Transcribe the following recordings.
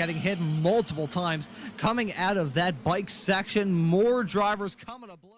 getting hit multiple times coming out of that bike section. More drivers coming to blows.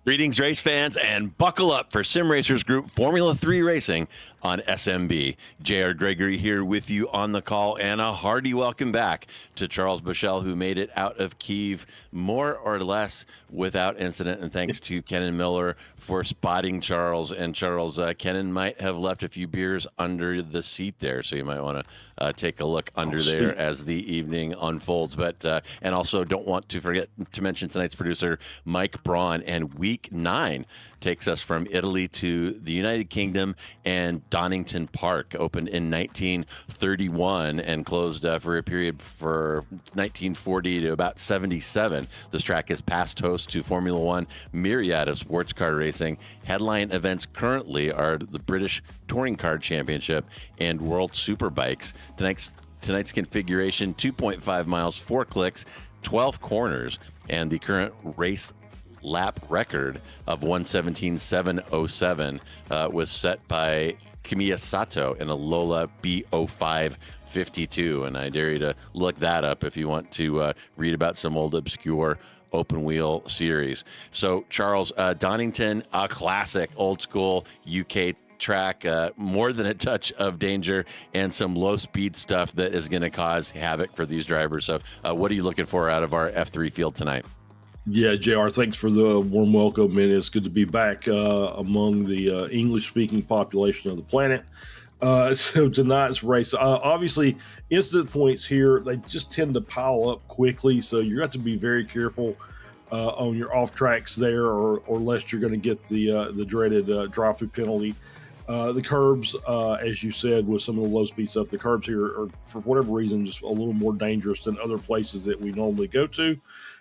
Greetings, race fans, and buckle up for Sim Racers Group Formula 3 racing on SMB. JR Gregory here with you on the call, and a hearty welcome back to Charles Boshell, who made it out of Kyiv more or less without incident, and thanks to Kenan Miller for spotting Charles. And Charles, Kenan might have left a few beers under the seat there, so you might want to take a look under there as the evening unfolds. But and also don't want to forget to mention tonight's producer, Mike Braun, and Week 9 takes us from Italy to the United Kingdom, and Donington Park opened in 1931 and closed for a period for 1940 to about 77. This track is past host to Formula One, myriad of sports car racing. Headline events currently are the British Touring Car Championship and World Superbikes. Tonight's configuration, 2.5 miles, 4 clicks, 12 corners, and the current race lap record of 1:17.707 was set by Kimiya Sato in a Lola B0552, and I dare you to look that up if you want to read about some old obscure open wheel series. So Charles, Donington, a classic old school UK track, more than a touch of danger and some low speed stuff that is going to cause havoc for these drivers. So what are you looking for out of our F3 field tonight? Yeah, JR, thanks for the warm welcome, and it's good to be back among the English-speaking population of the planet. So tonight's race, obviously, incident points here, they just tend to pile up quickly, so you have to be very careful on your off tracks there, or lest you're going to get the dreaded drive-through penalty. The curbs, as you said, with some of the low speed stuff, the curbs here are, for whatever reason, just a little more dangerous than other places that we normally go to.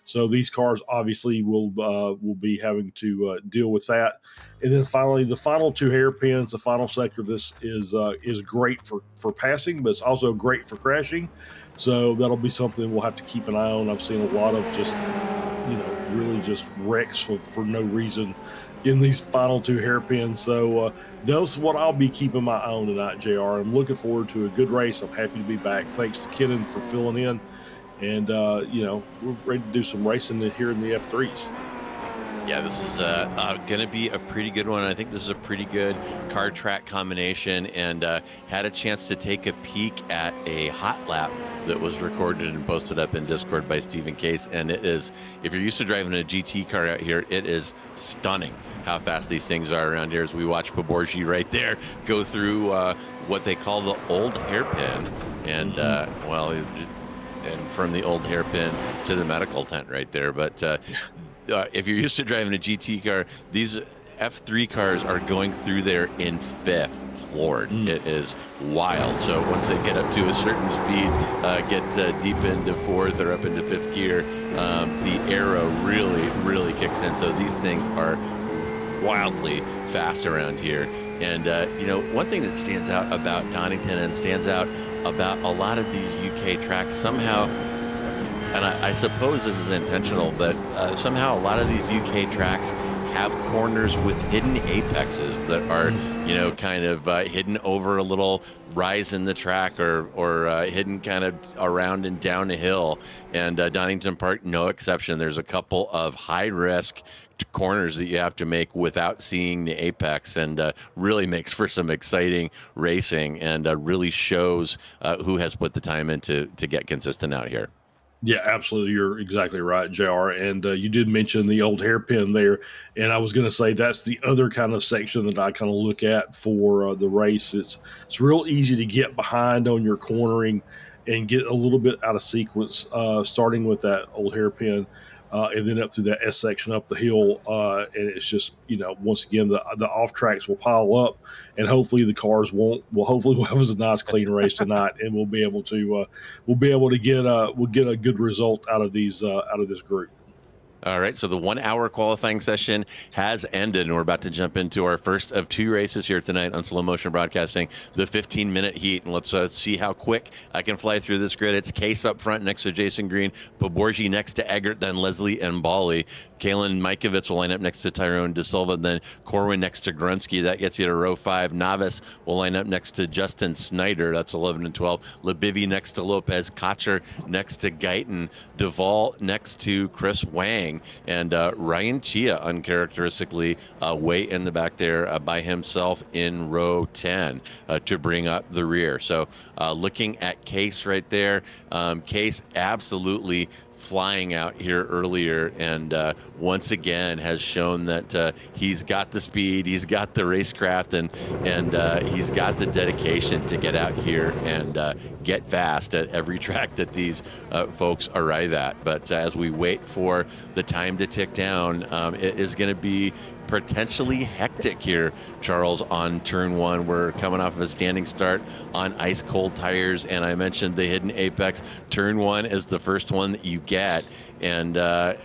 So these cars obviously will be having to deal with that. And then finally, the final two hairpins, the final sector of this is great for passing, but it's also great for crashing. So that'll be something we'll have to keep an eye on. I've seen a lot of just, really just wrecks for no reason in these final two hairpins. So that's what I'll be keeping my eye on tonight, JR. I'm looking forward to a good race. I'm happy to be back. Thanks to Kenan for filling in. And, we're ready to do some racing here in the F3s. Yeah, this is going to be a pretty good one. I think this is a pretty good car track combination, and had a chance to take a peek at a hot lap that was recorded and posted up in Discord by Stephen Case. And it is, if you're used to driving a GT car out here, it is stunning how fast these things are around here as we watch Poborsky right there go through what they call the old hairpin. And, and from the old hairpin to the medical tent right there. But if you're used to driving a GT car, these F3 cars are going through there in fifth floored. It is wild. So once they get up to a certain speed, get deep into fourth or up into fifth gear, the aero really kicks in. So these things are wildly fast around here. And, one thing that stands out about Donington and stands out about a lot of these UK tracks somehow, and I suppose this is intentional, but somehow a lot of these UK tracks have corners with hidden apexes that are, kind of hidden over a little rise in the track or hidden kind of around and down a hill. And Donington Park, no exception. There's a couple of high risk corners that you have to make without seeing the apex, and really makes for some exciting racing, and really shows who has put the time in to get consistent out here. Yeah, absolutely. You're exactly right, JR. And you did mention the old hairpin there. And I was going to say that's the other kind of section that I kind of look at for the race. It's real easy to get behind on your cornering and get a little bit out of sequence, starting with that old hairpin. And then up through that S section up the hill, and it's just once again the off tracks will pile up, and hopefully the cars won't. Well, hopefully we'll have a nice clean race tonight, and we'll be able to get a good result out of this group. All right, so the 1 hour qualifying session has ended, and we're about to jump into our first of two races here tonight on Slow Motion Broadcasting, the 15-minute heat. And let's see how quick I can fly through this grid. It's Case up front next to Jason Green, Poborsky next to Eggert, then Leslie and Bali. Kalen Mikovits will line up next to Tyrone De Silva, then Corwin next to Grunsky. That gets you to row 5. Navis will line up next to Justin Snyder. That's 11 and 12. Lebivy next to Lopez. Cotcher next to Guyton. Duvall next to Chris Wang. And Ryan Chia, uncharacteristically, way in the back there by himself in row 10 to bring up the rear. So looking at Case right there, Case absolutely flying out here earlier, and once again has shown that he's got the speed, he's got the racecraft, and he's got the dedication to get out here and get fast at every track that these folks arrive at. But as we wait for the time to tick down, it is going to be potentially hectic here, Charles, on turn 1. We're coming off of a standing start on ice cold tires, and I mentioned the hidden apex. Turn 1 is the first one that you get, and I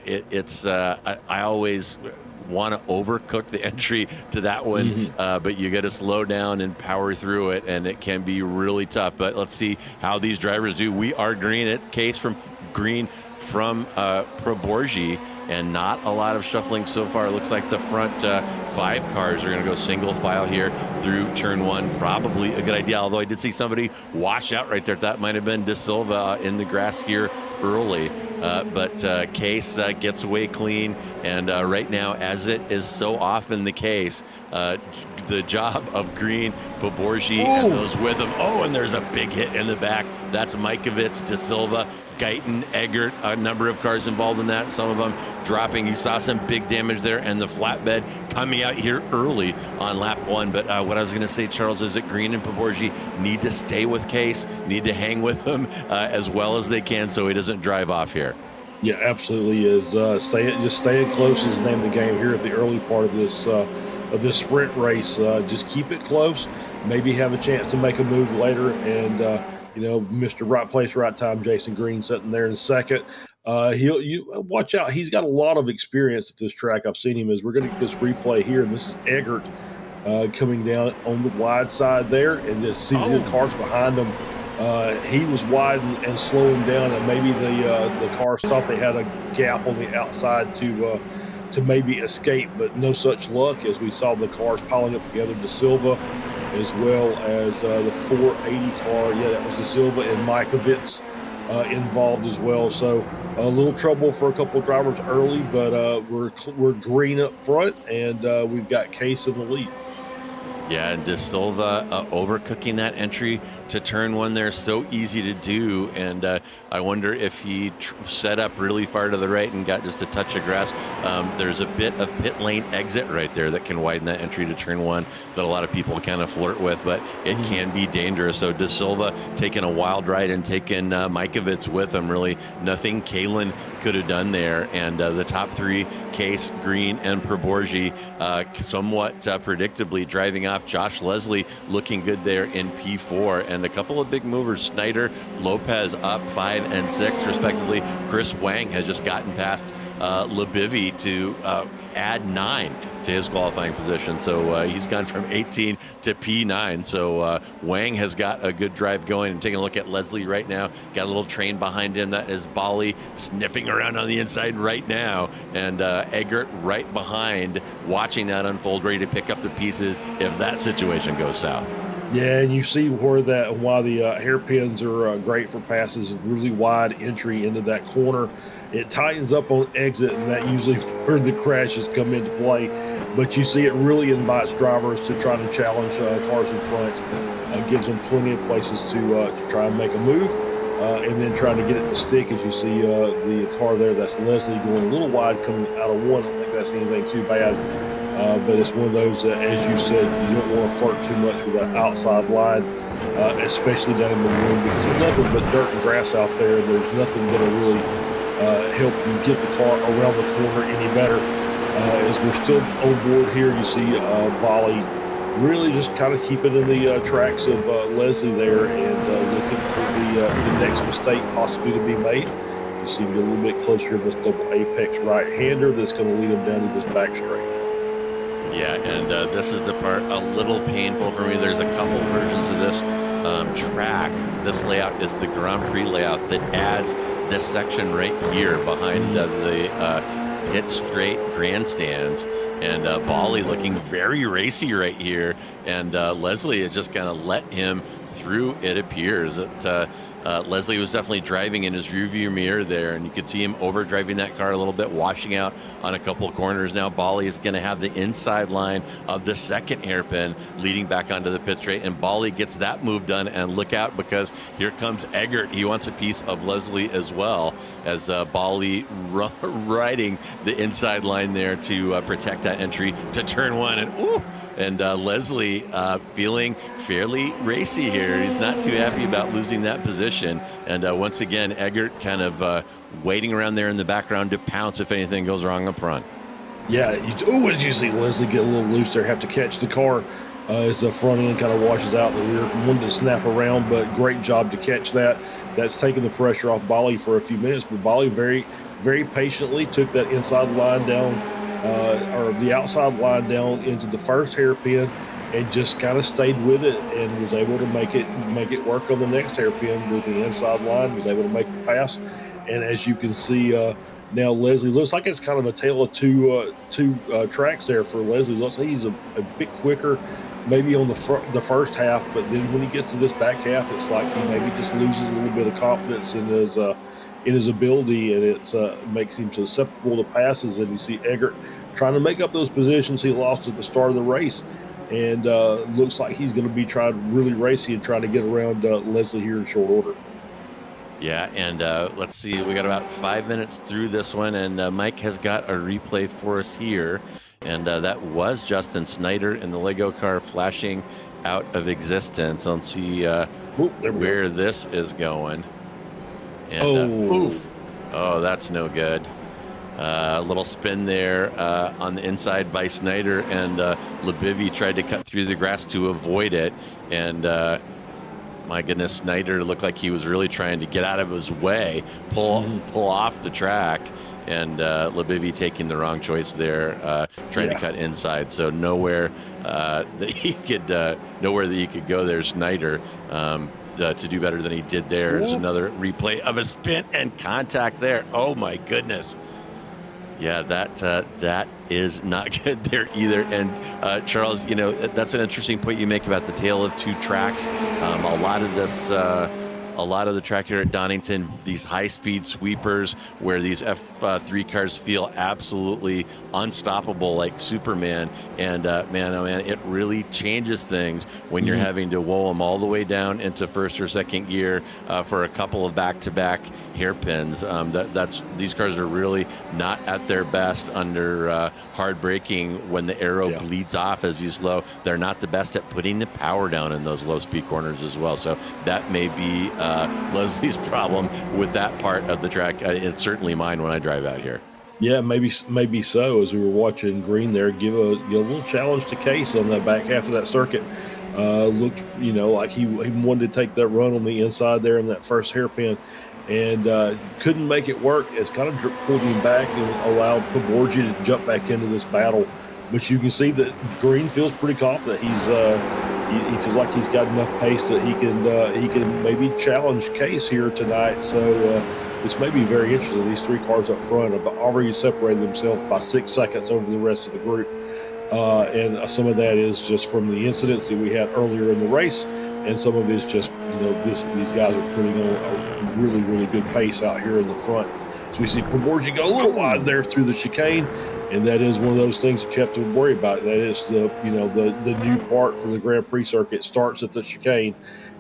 always want to overcook the entry to that one, but you got to slow down and power through it, and it can be really tough. But let's see how these drivers do. We are green at Case from green from Poborsky, and not a lot of shuffling so far. It looks like the front 5 cars are going to go single file here through turn 1. Probably a good idea, although I did see somebody wash out right there. That might have been De Silva in the grass here early. But Case gets away clean, and right now, as it is so often the case, the job of Green, Poborsky, and those with him. Oh, and there's a big hit in the back. That's Mikovits, De Silva, Guyton, Eggert, a number of cars involved in that, some of them dropping. You saw some big damage there, and the flatbed coming out here early on lap 1. But what I was going to say, Charles, is that Green and Paborgi need to stay with Case, need to hang with him as well as they can so he doesn't drive off here. Yeah, absolutely is. Staying close is the name of the game here at the early part of this sprint race. Just keep it close. Maybe have a chance to make a move later. And Mr. Right Place, Right Time, Jason Green sitting there in second. You watch out. He's got a lot of experience at this track. I've seen him as we're going to get this replay here. And this is Eggert coming down on the wide side there, and just see the cars behind him. He was wide and slowing down, and maybe the cars thought they had a gap on the outside to maybe escape, but no such luck as we saw the cars piling up together. De Silva, as well as the 480 car. Yeah, that was De Silva and Mikovits involved as well. So a little trouble for a couple of drivers early, but we're green up front, and we've got Case in the lead. Yeah, and De Silva overcooking that entry to turn 1 there, so easy to do. And I wonder if he set up really far to the right and got just a touch of grass. There's a bit of pit lane exit right there that can widen that entry to turn 1 that a lot of people kind of flirt with, but it can be dangerous. So De Silva taking a wild ride and taking Mikovits with him. Really nothing Kalen could have done there. And the top 3, Case, Green, and Paborgi, somewhat predictably driving off. Josh Leslie looking good there in P4, and a couple of big movers, Snyder, Lopez up 5 and 6 respectively. Chris Wang has just gotten past Lebivy to add 9 to his qualifying position. So he's gone from 18 to P9. So Wang has got a good drive going. And taking a look at Leslie right now, got a little train behind him. That is Bali sniffing around on the inside right now. And Eggert right behind, watching that unfold, ready to pick up the pieces if that situation goes south. Yeah, and you see why the hairpins are great for passes. Really wide entry into that corner. It tightens up on exit, and that usually where the crashes come into play. But you see it really invites drivers to try to challenge cars in front. Gives them plenty of places to try and make a move, and then trying to get it to stick. As you see the car there, that's Leslie going a little wide coming out of 1. I don't think that's anything too bad. But it's one of those, as you said, you don't want to flirt too much with that outside line, especially down in the wind, because there's nothing but dirt and grass out there. There's nothing going to really help you get the car around the corner any better. As we're still on board here, you see Bali really just kind of keeping in the tracks of Leslie there, and looking for the next mistake possibly to be made. You see him get a little bit closer to this double apex right-hander that's going to lead him down to this back straight. Yeah, and this is the part a little painful for me. There's a couple versions of this track. This layout is the Grand Prix layout that adds this section right here behind the pit straight grandstands. And Bali looking very racy right here. And Leslie has just kind of let him through, it appears. Leslie was definitely driving in his rearview mirror there, and you could see him overdriving that car a little bit, washing out on a couple of corners. Now Bali is going to have the inside line of the second hairpin leading back onto the pit straight, and Bali gets that move done. And look out, because here comes Eggert. He wants a piece of Leslie as well, as Bali riding the inside line there to protect that entry to turn 1. And Leslie feeling fairly racy here. He's not too happy about losing that position. And once again, Eggert kind of waiting around there in the background to pounce if anything goes wrong up front. Yeah. What did you see? Leslie get a little loose there, have to catch the car as the front end kind of washes out. The rear wanted to snap around, but great job to catch that. That's taking the pressure off Bali for a few minutes. But Bali very, very patiently took that inside line down, or the outside line down into the first hairpin, and just kind of stayed with it and was able to make it work on the next hairpin with the inside line, was able to make the pass. And as you can see now, Leslie looks like it's kind of a tale of two tracks there for Leslie. Looks like he's a bit quicker maybe on the first half, but then when he gets to this back half, it's like he maybe just loses a little bit of confidence in his ability, and it makes him susceptible to passes. And you see Eggert trying to make up those positions he lost at the start of the race, and looks like he's going to be trying really racy and trying to get around Leslie here in short order. Yeah, and let's see. We got about 5 minutes through this one, and Mike has got a replay for us here. And that was Justin Snyder in the Lego car flashing out of existence. Let's see where this is going. And oof. Oh, that's no good. A little spin there on the inside by Snyder, and Lebivy tried to cut through the grass to avoid it. And my goodness, Snyder looked like he was really trying to get out of his way, pull off the track, and Lebivy taking the wrong choice there, trying to cut inside. So nowhere that he could go there, Snyder. To do better than he did there. There's another replay of a spin and contact there. Oh my goodness. Yeah, that is not good there either. And Charles, that's an interesting point you make about the tale of two tracks. A lot of the track here at Donington, these high-speed sweepers where these F3 cars feel absolutely unstoppable like Superman. And man, oh man, it really changes things when you're having to woe them all the way down into first or second gear for a couple of back-to-back hairpins. These cars are really not at their best under hard braking when the aero bleeds off as you slow. They're not the best at putting the power down in those low-speed corners as well. So that may be Leslie's problem with that part of the track. It's certainly mine when I drive out here. Yeah, maybe so. As we were watching Green there, give a little challenge to Case on that back half of that circuit. Looked, like he wanted to take that run on the inside there in that first hairpin, and couldn't make it work. It's kind of pulled him back and allowed Paborgi to jump back into this battle. But you can see that Green feels pretty confident. He feels like he's got enough pace that he can maybe challenge Case here tonight. So this may be very interesting. These three cars up front have already separated themselves by 6 seconds over the rest of the group. And some of that is just from the incidents that we had earlier in the race, and some of it is just these guys are putting on a really, really good pace out here in the front. So we see Paborgi go a little wide there through the chicane, and that is one of those things that you have to worry about. That is the new part for the Grand Prix circuit starts at the chicane,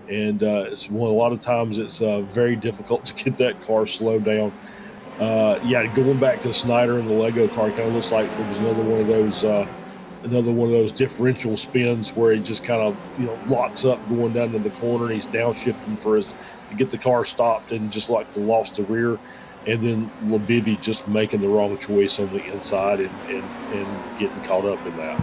and a lot of times it's very difficult to get that car slowed down. Going back to Snyder and the Lego car, it kind of looks like it was another one of those differential spins where he just kind of locks up going down to the corner, and he's downshifting to get the car stopped, and just like lost the rear. And then Lebivy just making the wrong choice on the inside and getting caught up in that.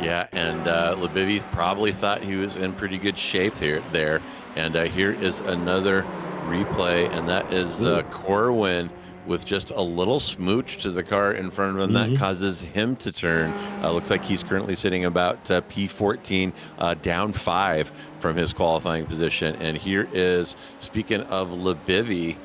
Yeah, and Lebivy probably thought he was in pretty good shape there. And here is another replay, and that is Corwin with just a little smooch to the car in front of him that causes him to turn. Looks like he's currently sitting about P14, down 5 from his qualifying position. And here is, speaking of Lebivy,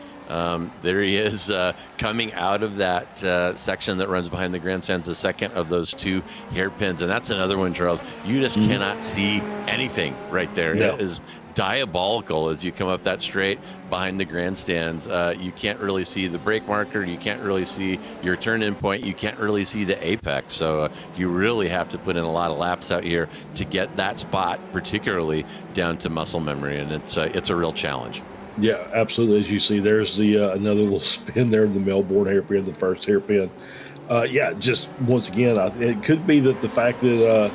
there he is coming out of that section that runs behind the grandstands, the second of those two hairpins. And that's another one, Charles. You just cannot see anything right there. Yeah. It is diabolical as you come up that straight behind the grandstands. You can't really see the brake marker. You can't really see your turn-in point. You can't really see the apex. So you really have to put in a lot of laps out here to get that spot, particularly down to muscle memory. And it's a real challenge. Yeah, absolutely. As you see, there's the another little spin there in the Melbourne hairpin, the first hairpin. Just once again, it could be that the fact that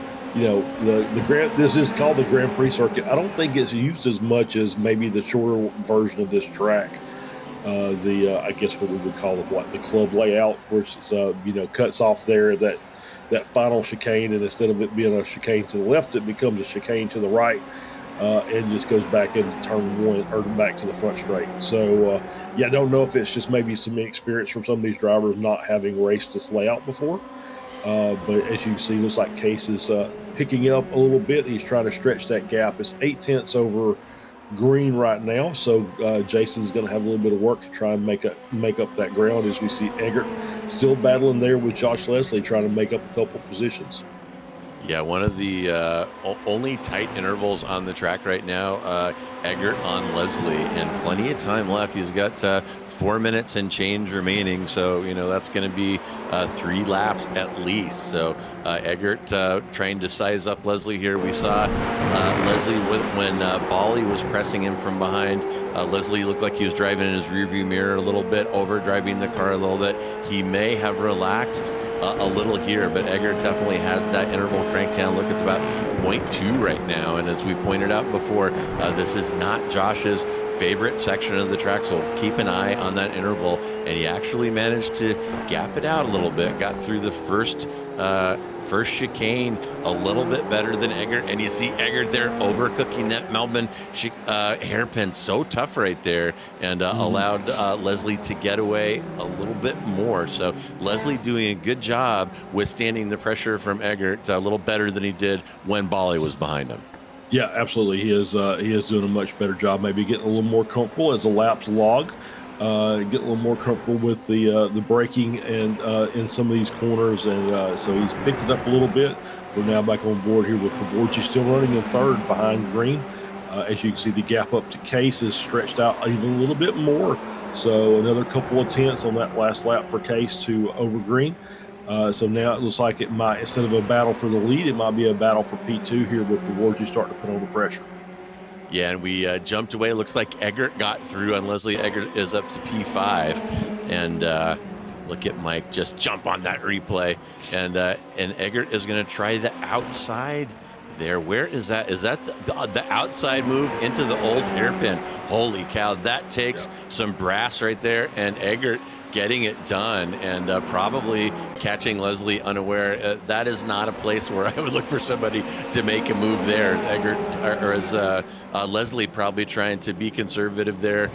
this is called the Grand Prix circuit. I don't think it's used as much as maybe the shorter version of this track. I guess what we would call the club layout, which is cuts off there that final chicane, and instead of it being a chicane to the left, it becomes a chicane to the right. And just goes back into turn one or back to the front straight. So, I don't know if it's just maybe some inexperience from some of these drivers not having raced this layout before. But as you can see, looks like Case is picking up a little bit. He's trying to stretch that gap. It's 0.8 over Green right now. So Jason's going to have a little bit of work to try and make up that ground, as we see Eggert still battling there with Josh Leslie, trying to make up a couple positions. Yeah, one of the only tight intervals on the track right now. Eggert on Leslie, and plenty of time left. He's got 4 minutes and change remaining, so that's going to be 3 laps at least. So Eggert trying to size up Leslie here. We saw Leslie when Bolly was pressing him from behind. Leslie looked like he was driving in his rearview mirror a little bit, over driving the car a little bit. He may have relaxed a little here, but Eggert definitely has that interval cranked down. Look, it's about 0.2 right now, and as we pointed out before, this is not Josh's favorite section of the track, so keep an eye on that interval. And he actually managed to gap it out a little bit, got through the first chicane a little bit better than Eggert, and you see Eggert there overcooking that Melbourne hairpin. So tough right there, and allowed Leslie to get away a little bit more. So Leslie doing a good job withstanding the pressure from Eggert, a little better than he did when Bolly was behind him. Yeah, absolutely. He is doing a much better job, maybe getting a little more comfortable as the laps log, getting a little more comfortable with the braking and in some of these corners, and so he's picked it up a little bit. We're now back on board here with Pogorzelski still running in third behind Green. As you can see, the gap up to Case is stretched out even a little bit more. So another couple of tenths on that last lap for Case to over Green. So now it looks like it might, instead of a battle for the lead, it might be a battle for P2 here with Pogorzelski starting to put on the pressure. Yeah, and we jumped away. Looks like Eggert got through on Leslie. Eggert is up to P5, and look at Mike just jump on that replay, and Eggert is going to try the outside there. Where is that? Is that the outside move into the old hairpin? Holy cow, that takes some brass right there, and Eggert getting it done, and probably catching Leslie unaware. That is not a place where I would look for somebody to make a move there. Eggert, or as Leslie probably trying to be conservative there,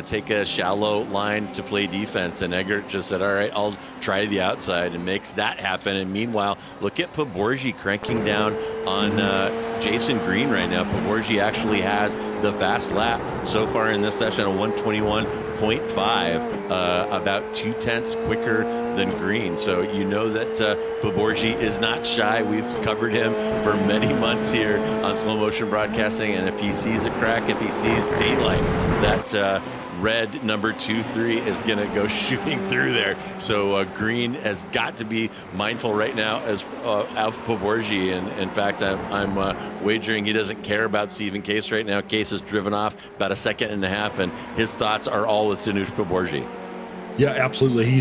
take a shallow line to play defense, and Eggert just said, all right, I'll try the outside, and makes that happen. And meanwhile, look at Pogorzelski cranking down on Jason Green right now. Pogorzelski actually has the fast lap so far in this session, a 121.5, about 2/10 quicker than Green. So you know that Pogorzelski is not shy. We've covered him for many months here on Slow Motion Broadcasting, and if he sees a crack, if he sees daylight, that red number 2-3 is going to go shooting through there. So Green has got to be mindful right now as of Pogorzelski, and in fact I'm wagering he doesn't care about Stephen Case right now. Case has driven off about a second and a half, and his thoughts are all with Danush Pogorzelski. Yeah, absolutely. He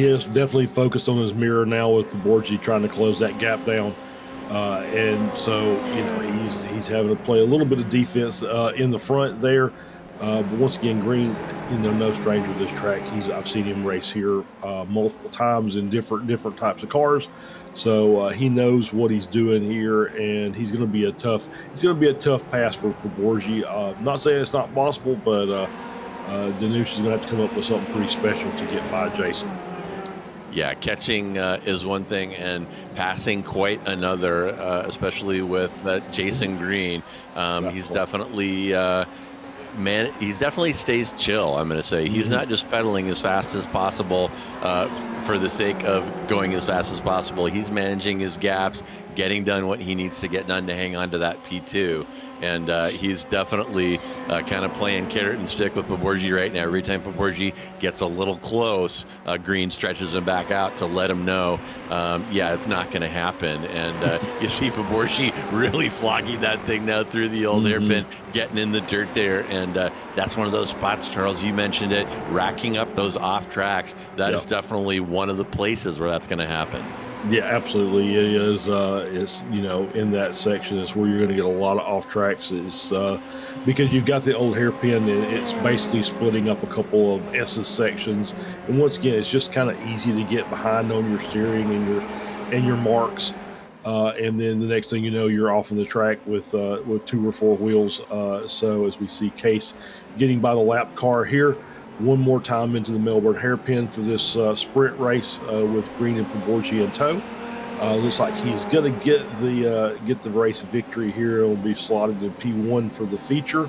is definitely focused on his mirror now with Pogorzelski trying to close that gap down. And so, he's having to play a little bit of defense in the front there. But once again, Green, no stranger to this track. I've seen him race here multiple times in different types of cars. So he knows what he's doing here, and he's going to be a tough pass for Pogorzelski. Not saying it's not possible, but Danush is going to have to come up with something pretty special to get by Jason. Yeah, catching is one thing, and passing quite another, especially with Jason Green. He's definitely he definitely stays chill, I'm going to say. He's not just pedaling as fast as possible for the sake of going as fast as possible. He's managing his gaps, getting done what he needs to get done to hang on to that P2. And he's definitely kind of playing carrot and stick with Pogorzelski right now. Every time Pogorzelski gets a little close, Green stretches him back out to let him know, it's not going to happen. And you see Pogorzelski really flogging that thing now through the old hairpin, getting in the dirt there. And that's one of those spots, Charles, you mentioned it, racking up those off tracks. That is definitely one of the places where that's going to happen. Yeah, absolutely. It is. In that section is where you're going to get a lot of off tracks. Is because you've got the old hairpin, and it's basically splitting up a couple of S's sections. And once again, it's just kind of easy to get behind on your steering and your marks. And then the next thing you know, you're off on the track with 2 or 4 wheels. So as we see Case getting by the lap car here. One more time into the Melbourne hairpin for this sprint race with Green and Pogorzelski in tow. Looks like he's going to get the race victory here. It'll be slotted in P1 for the feature.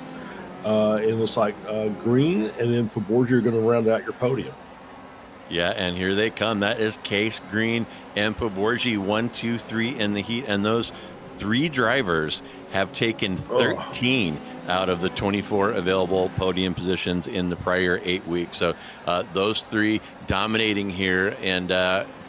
It looks like Green and then Pogorzelski are going to round out your podium. Yeah, and here they come. That is Case, Green, and Poborgi, 1, 2, 3 in the heat. And those 3 drivers have taken 13 out of the 24 available podium positions in the prior 8 weeks. So those 3 dominating here. And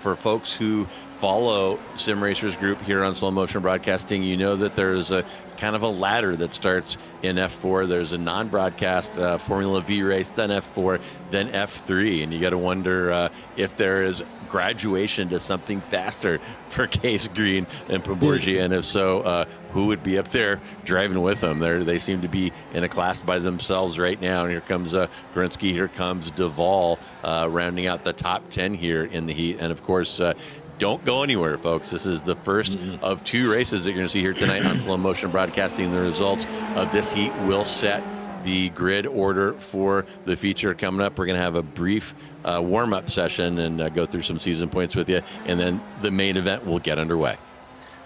for folks who follow Sim Racers Group here on Slow Motion Broadcasting, you know that there's a kind of a ladder that starts in F4. There's a non-broadcast Formula V race, then F4, then F3. And you got to wonder if there is graduation to something faster for Case, Green, and Poborgi. And if so, who would be up there driving with them? They seem to be in a class by themselves right now. And here comes Grinsky, here comes Duvall, rounding out the top 10 here in the heat. And of course, don't go anywhere, folks. This is the first of 2 races that you're going to see here tonight on Slow Motion Broadcasting. The results of this heat will set the grid order for the feature coming up. We're going to have a brief warm-up session and go through some season points with you, and then the main event will get underway.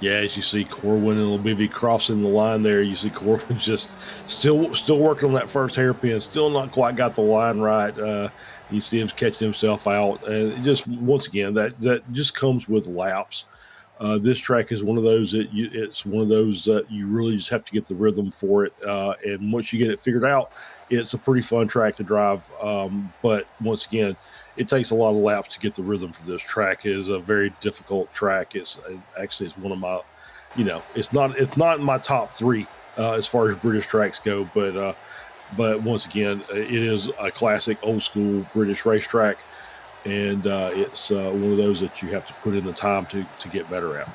Yeah, as you see Corwin and Libby crossing the line there, you see Corwin just still working on that first hairpin, still not quite got the line right. You see him catching himself out, and it just once again that just comes with laps. This track is one of those that you really just have to get the rhythm for it, and once you get it figured out, it's a pretty fun track to drive. But once again, it takes a lot of laps to get the rhythm for this track. It is a very difficult track. It's one of my, it's not in my top 3 as far as British tracks go, but once again, it is a classic old school British racetrack, and it's one of those that you have to put in the time to get better at.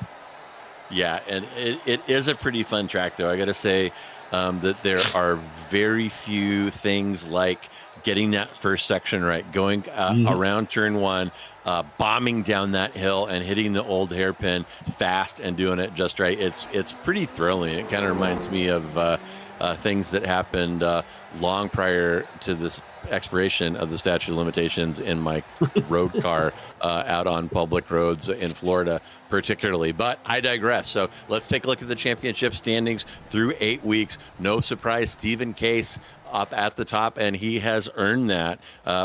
Yeah, and it is a pretty fun track, though. I got to say that there are very few things like getting that first section right, going around turn 1, bombing down that hill and hitting the old hairpin fast and doing it just right. It's pretty thrilling. It kind of reminds me of things that happened long prior to this expiration of the statute of limitations in my road car out on public roads in Florida particularly. But I digress. So let's take a look at the championship standings through 8 weeks. No surprise, Stephen Case up at the top, and he has earned that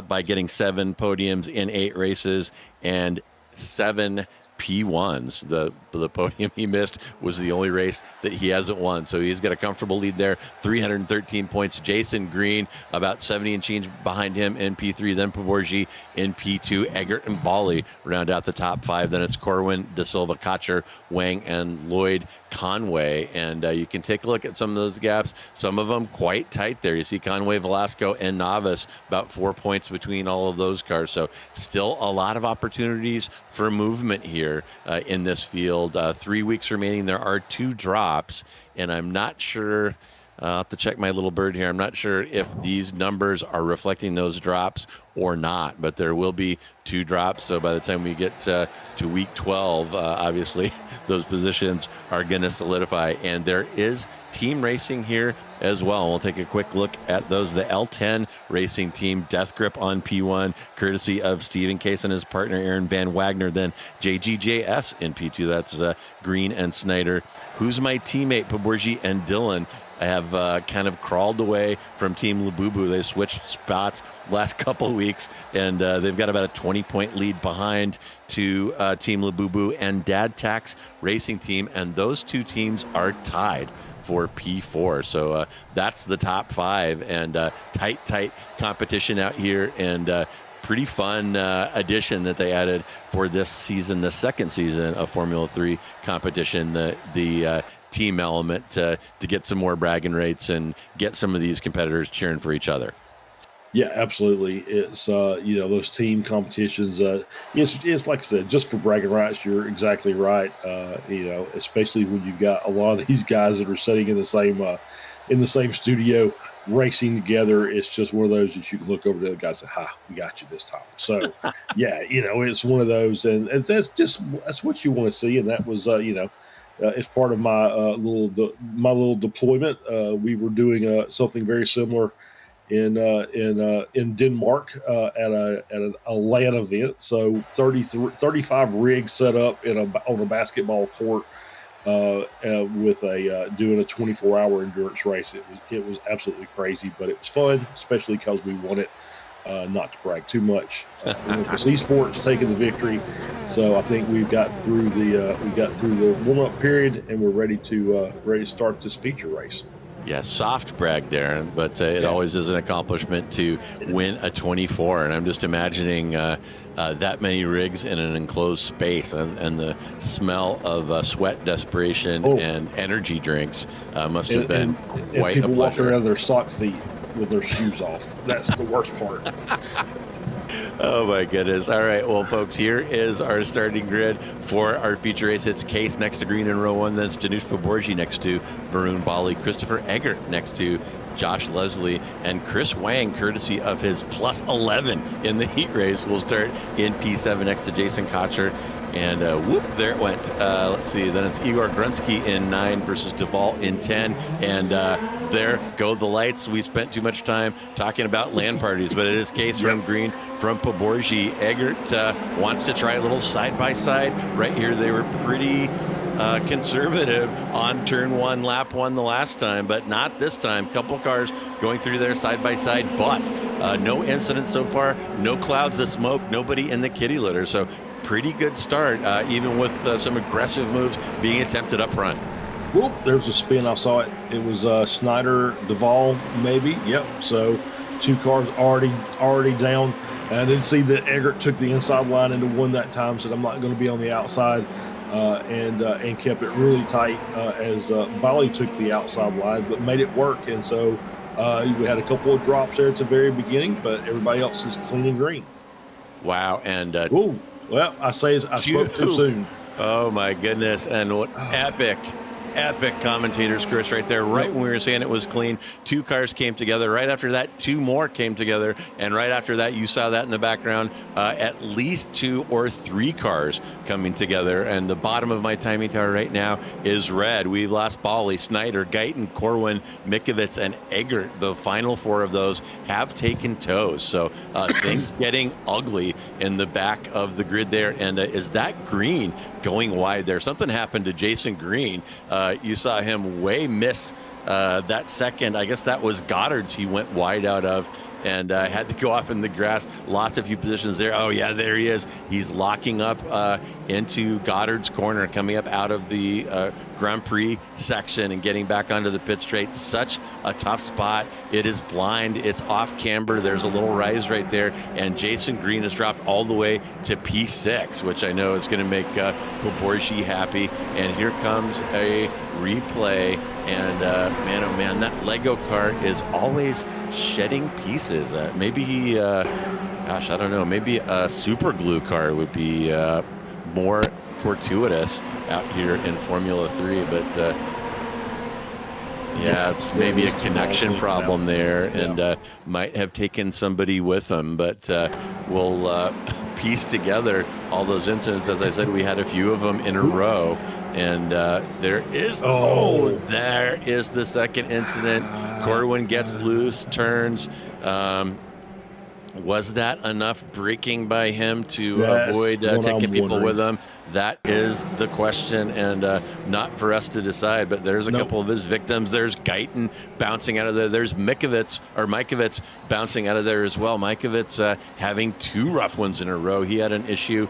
by getting 7 podiums in 8 races and 7 P1s. The podium he missed was the only race that he hasn't won. So he's got a comfortable lead there, 313 points. Jason Green about 70 and change behind him in P3, then Poborgi in P2. Eggert and Bali round out the top 5. Then it's Corwin, De Silva, Cotcher, Wang, and Lloyd Conway. And you can take a look at some of those gaps. Some of them quite tight there. You see Conway, Velasco, and Navas, about 4 points between all of those cars. So still a lot of opportunities for movement here in this field. 3 weeks remaining. There are 2 drops, and I'm not sure. I'll have to check my little bird here. I'm not sure if these numbers are reflecting those drops or not, but there will be 2 drops. So by the time we get to week 12, obviously those positions are going to solidify. And there is team racing here as well. We'll take a quick look at those. The L10 racing team, Death Grip on P1, courtesy of Stephen Case and his partner Aaron Van Wagner. Then JGJS in P2. That's Green and Snyder. Who's my teammate? Poborgi and Dylan. I have kind of crawled away from Team Labubu. They switched spots last couple of weeks, and they've got about a 20-point lead behind to Team Labubu and Dad Tax Racing Team, and those 2 teams are tied for P4. So that's the top 5, and tight competition out here, and pretty fun addition that they added for this season, the second season of Formula 3 competition, the team element to get some more bragging rates and get some of these competitors cheering for each other. Yeah, absolutely. It's those team competitions. It's like I said, just for bragging rights. You're exactly right. Especially when you've got a lot of these guys that are sitting in the same studio racing together. It's just one of those that you can look over to the other guys and say, "Ha, we got you this time." So, yeah, it's one of those, and that's what you want to see. And that was, as part of my little deployment, we were doing something very similar in Denmark at a LAN event. So 35 rigs set up on a basketball court with doing a 24-hour endurance race. It was absolutely crazy, but it was fun, especially because we won it. not to brag too much. Olympus Esports taking the victory, so I think we've got through the warm-up period, and we're ready to start this feature race. Yeah, soft brag, Darren, but it always is an accomplishment to win a 24. And I'm just imagining that many rigs in an enclosed space, and the smell of sweat, desperation, and energy drinks must have been quite a pleasure. People walking around their sock feet with their shoes off. That's the worst part. Oh my goodness. All right. Well, folks, here is our starting grid for our feature race. It's Case next to Green in row 1. Then it's Danush Poborji next to Varun Bali. Christopher Eggert next to Josh Leslie. And Chris Wang, courtesy of his plus 11 in the heat race, will start in P7 next to Jason Cotcher. And whoop, there it went. Let's see. Then it's Igor Grunsky in 9 versus Duvall in 10. And there go the lights. We spent too much time talking about LAN parties, but it is Case from Green from Poborji. Eggert wants to try a little side-by-side. Right here, they were pretty conservative on turn 1, lap 1 the last time, but not this time. Couple cars going through there side-by-side, but no incidents so far. No clouds of smoke. Nobody in the kitty litter. So pretty good start, even with some aggressive moves being attempted up front. Whoop, there's a spin. I saw it. It was Snyder, Duvall, maybe. Yep. So 2 cars already down. And I didn't see that Eggert took the inside line into 1 that time, said I'm not going to be on the outside, and kept it really tight as Bali took the outside line, but made it work. And so we had a couple of drops there at the very beginning, but everybody else is clean and green. Wow. And well, I spoke too soon. Oh my goodness. And what epic commentator's curse right there. Right when we were saying it was clean, 2 cars came together. Right after that, 2 more came together. And right after that, you saw that in the background, at least 2 or 3 cars coming together. And the bottom of my timing tower right now is red. We've lost Bali, Snyder, Guyton, Corwin, Mikovits, and Eggert. The final 4 of those have taken toes. So things getting ugly in the back of the grid there. And is that Green going wide there? Something happened to Jason Green. You saw him miss that second. I guess that was Goddard's he went wide out of, and had to go off in the grass. Lots of few positions there. Oh, yeah, there he is. He's locking up into Goddard's corner, coming up out of the Grand Prix section and getting back onto the pit straight. Such a tough spot. It is blind. It's off camber. There's a little rise right there, and Jason Green has dropped all the way to P6, which I know is going to make Poborji happy. And here comes a replay, and man, oh man, that Lego kart is always shedding pieces. Maybe he, gosh, I don't know, maybe a super glue car would be more fortuitous out here in Formula 3, but yeah, it's maybe a connection problem there, and might have taken somebody with them, but we'll piece together all those incidents. As I said, we had a few of them in a row, and there is there is the second incident. Corwin gets loose, turns. Was that enough braking by him to avoid taking people with him? That is the question, and not for us to decide, but there's a couple of his victims. There's Guyton bouncing out of there. There's Mikovits bouncing out of there as well. Mikovits having 2 rough ones in a row. He had an issue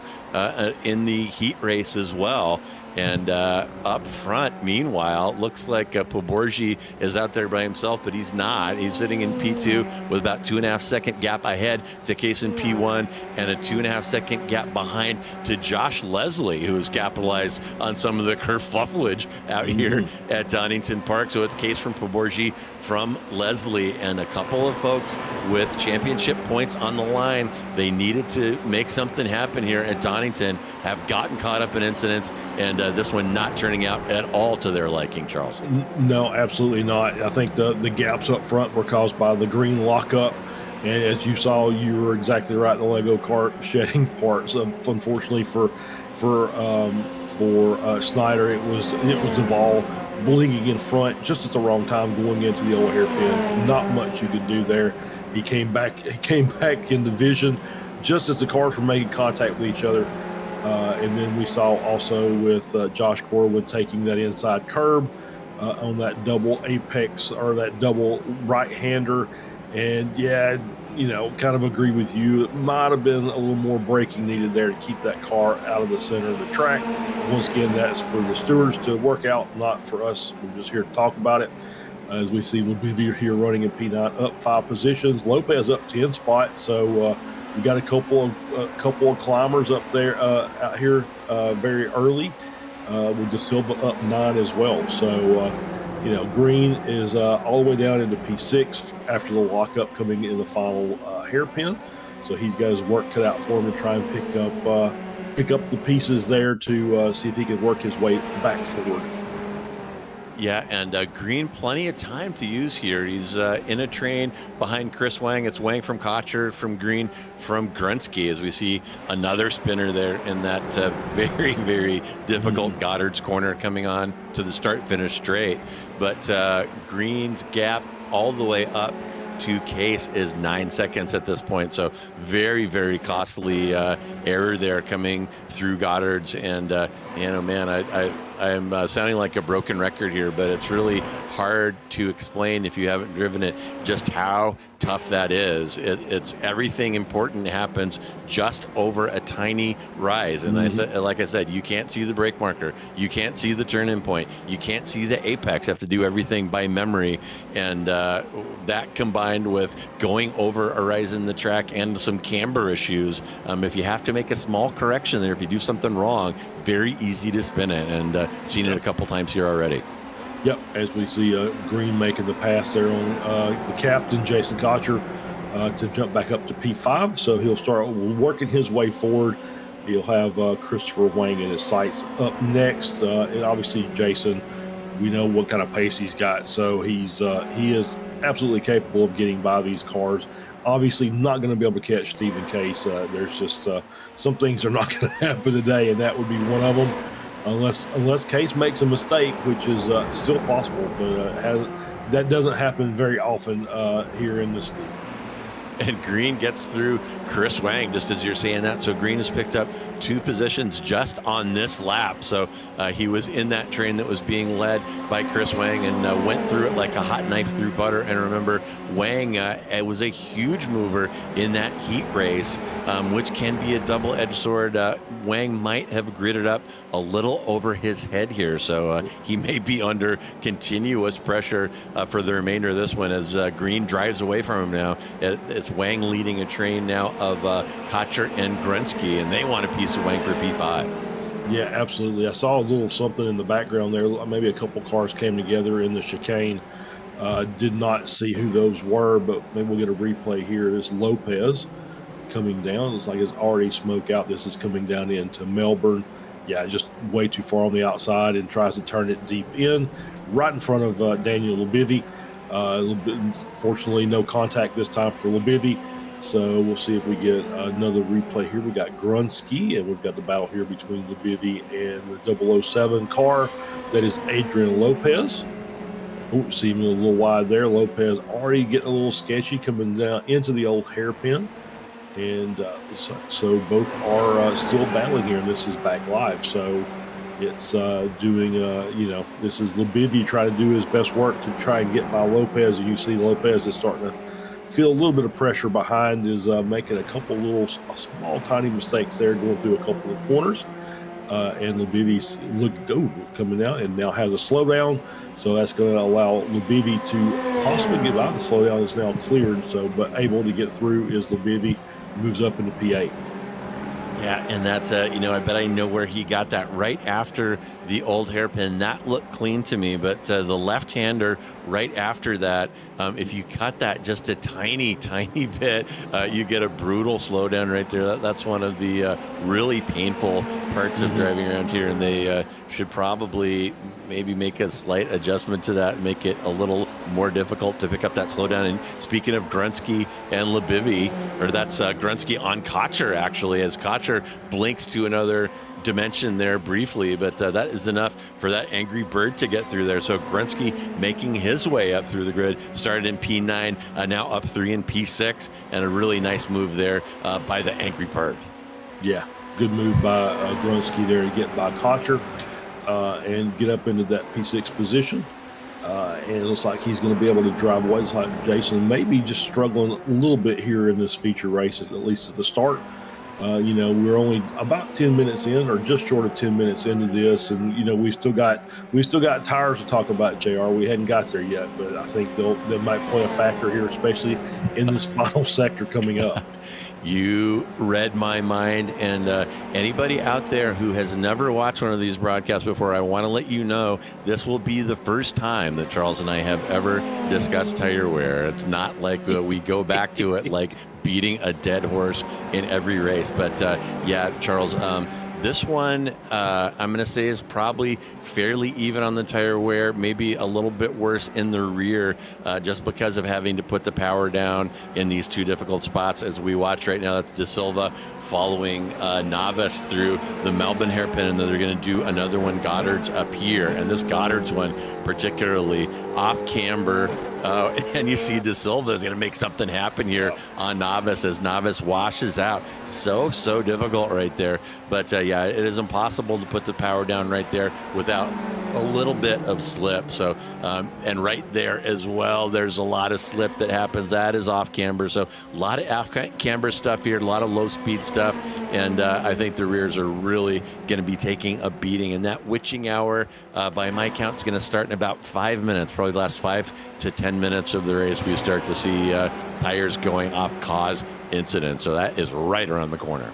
in the heat race as well. And up front, meanwhile, looks like Poborji is out there by himself, but he's not. He's sitting in P2 with about 2.5 second gap ahead to Case in P1, and a 2.5 second gap behind to Josh Leslie, who has capitalized on some of the kerfuffleage out here at Donington Park. So it's Case from Poborji from Leslie, and a couple of folks with championship points on the line. They needed to make something happen here at Donington, have gotten caught up in incidents, and this one not turning out at all to their liking, Charles. No, absolutely not. I think the gaps up front were caused by the green lockup, and as you saw, you were exactly right. The Lego kart shedding parts. Unfortunately for Snyder, it was Duvall bleeding in front just at the wrong time, going into the old hairpin. Not much you could do there. He came back into vision just as the cars were making contact with each other. And then we saw also with Josh Corwin taking that inside curb on that double apex, or that double right-hander. And yeah, kind of agree with you. It might have been a little more braking needed there to keep that car out of the center of the track. Once again, that's for the stewards to work out, not for us. We're just here to talk about it. As we see Labivier here running in P9 up 5 positions, Lopez up 10 spots. So we got a couple of climbers up there out here very early. With De Silva up 9 as well. So Green is all the way down into P6 after the lockup coming in the final hairpin. So he's got his work cut out for him to try and pick up the pieces there to see if he can work his way back forward. Yeah, and Green, plenty of time to use here. He's in a train behind Chris Wang. It's Wang from Cotcher, from Green, from Grunsky, as we see another spinner there in that very, very difficult Goddard's corner coming on to the start-finish straight. But Green's gap all the way up to Case is 9 seconds at this point. So very, very costly error there coming through Goddard's. And, I'm sounding like a broken record here, but it's really hard to explain if you haven't driven it just how tough that is. It's everything important happens just over a tiny rise. And like I said, you can't see the brake marker. You can't see the turn-in point. You can't see the apex. You have to do everything by memory. And that combined with going over a rise in the track and some camber issues, if you have to make a small correction there, if you do something wrong, very easy to spin it. And seen it a couple times here already. Yep, as we see Green making the pass there on the captain, Jason Cotcher, to jump back up to P5. So he'll start working his way forward. He'll have Christopher Wang in his sights up next. And obviously Jason, we know what kind of pace he's got. So he is absolutely capable of getting by these cars. Obviously not going to be able to catch Stephen Case. There's just some things are not going to happen today, and that would be one of them. Unless Case makes a mistake, which is still possible, but that doesn't happen very often here in this league. And Green gets through Chris Wang, just as you're saying that. So Green has picked up 2 positions just on this lap. So he was in that train that was being led by Chris Wang and went through it like a hot knife through butter. And remember, Wang it was a huge mover in that heat race, which can be a double-edged sword. Wang might have gridded up a little over his head here. So he may be under continuous pressure for the remainder of this one as Green drives away from him now. It's Wang leading a train now of Cotcher and Grunsky, and they want a piece of Wang for P5. Yeah, absolutely. I saw a little something in the background there. Maybe a couple cars came together in the chicane. Did not see who those were, but maybe we'll get a replay here. This Lopez coming down. Looks like it's already smoke out. This is coming down into Melbourne. Yeah, just way too far on the outside and tries to turn it deep in, right in front of Daniel Labivier. Fortunately, no contact this time for Labivier. So we'll see if we get another replay here. We got Grunsky, and we've got the battle here between Labivier and the 007 car. That is Adrian Lopez. Oh, see him a little wide there. Lopez already getting a little sketchy coming down into the old hairpin. And so both are still battling here, and this is back live. So it's doing, this is Labivier trying to do his best work to try and get by Lopez. And you see Lopez is starting to feel a little bit of pressure behind, is making a couple little small, tiny mistakes there, going through a couple of corners. And Labivier's coming out and now has a slowdown. So that's going to allow Labivier to possibly get out. The slowdown is now cleared. So, but able to get through is Labivier, moves up into P8. Yeah, and that's, I bet I know where he got that right after the old hairpin. That looked clean to me, but the left-hander right after that, if you cut that just a tiny, tiny bit, you get a brutal slowdown right there. That's one of the really painful parts of driving around here, and they should probably maybe make a slight adjustment to that, make it a little more difficult to pick up that slowdown. And speaking of Grunsky and Labivier, or that's Grunsky on Cotcher, actually, as Cotcher blinks to another dimension there briefly, but that is enough for that angry bird to get through there. So Grunsky making his way up through the grid, started in P9, now up 3 in P6, and a really nice move there by the angry bird. Yeah, good move by Grunsky there to get by Cotcher and get up into that P6 position. And it looks like he's going to be able to drive away. It's like Jason maybe just struggling a little bit here in this feature race, at least at the start. We're only about 10 minutes in, or just short of 10 minutes into this, and we still got tires to talk about. JR, we hadn't got there yet, but I think they might play a factor here, especially in this final sector coming up. You read my mind, and anybody out there who has never watched one of these broadcasts before, I want to let you know this will be the first time that Charles and I have ever discussed tire wear. It's not like we go back to it like beating a dead horse in every race. But yeah, Charles, this one, I'm going to say, is probably fairly even on the tire wear, maybe a little bit worse in the rear, just because of having to put the power down in these two difficult spots. As we watch right now, that's De Silva following Navas through the Melbourne hairpin, and then they're going to do another one, Goddard's up here. And this Goddard's one, particularly off camber, and you see De Silva is going to make something happen here on Navas as Navas washes out. So difficult right there. But yeah, it is impossible to put the power down right there without a little bit of slip. So, and right there as well, there's a lot of slip that happens. That is off camber. So a lot of off camber stuff here, a lot of low speed stuff. And I think the rears are really going to be taking a beating. And that witching hour, by my count, is going to start in about 5 minutes, probably the last 5 to 10 minutes of the race. We start to see tires going off cause incident. So that is right around the corner.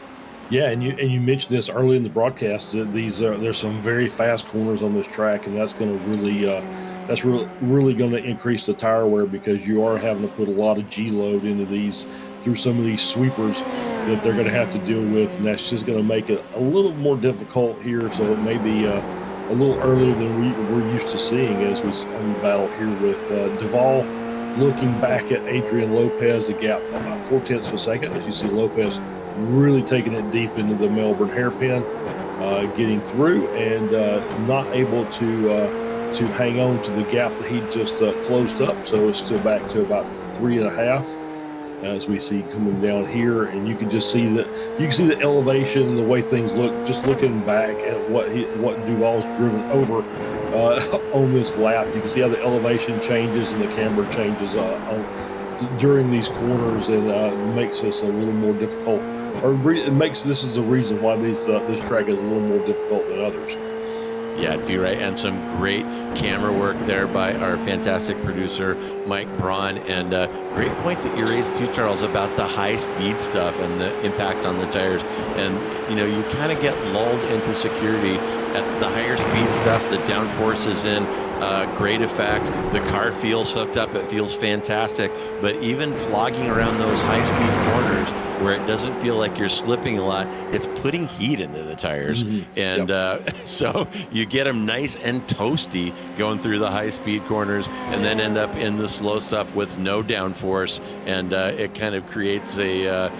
Yeah, and you mentioned this early in the broadcast that there's some very fast corners on this track, and that's going to really going to increase the tire wear, because you are having to put a lot of G load into these through some of these sweepers that they're going to have to deal with, and that's just going to make it a little more difficult here. So it may be a little earlier than we're used to seeing as we battle here with Duvall. Looking back at Adrian Lopez, the gap about 0.4 of a second, as you see Lopez really taking it deep into the Melbourne hairpin, getting through, and not able to hang on to the gap that he just closed up. So it's still back to about 3.5 as we see coming down here, and you can see the elevation and the way things look. Just looking back at what Duvall's driven over on this lap, you can see how the elevation changes and the camber changes during these corners, and makes this a little more difficult. This is the reason why this track is a little more difficult than others. Yeah, too, right. And some great camera work there by our fantastic producer, Mike Braun. And great point that you raised too, Charles, about the high speed stuff and the impact on the tires. And, you kind of get lulled into security at the higher speed stuff. The downforce is in great effect. The car feels hooked up. It feels fantastic. But even flogging around those high speed corners where it doesn't feel like you're slipping a lot, it's putting heat into the tires. Mm-hmm. And so you get them nice and toasty going through the high speed corners, and then end up in the slow stuff with no downforce. And it kind of creates a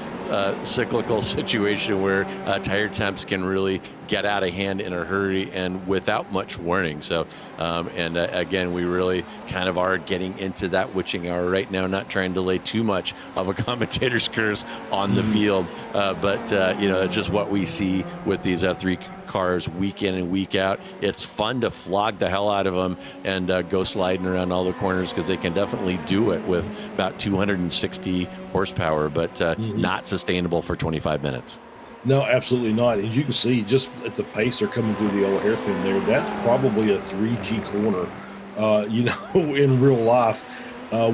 cyclical situation where tire temps can really get out of hand in a hurry and without much warning. So, again, we really kind of are getting into that witching hour right now, not trying to lay too much of a commentator's curse on the field. But just what we see with these F3 cars week in and week out. It's fun to flog the hell out of them and go sliding around all the corners, because they can definitely do it with about 260 horsepower, but not sustainable for 25 minutes. No, absolutely not. And you can see just at the pace they're coming through the yellow hairpin there, that's probably a 3G corner, in real life,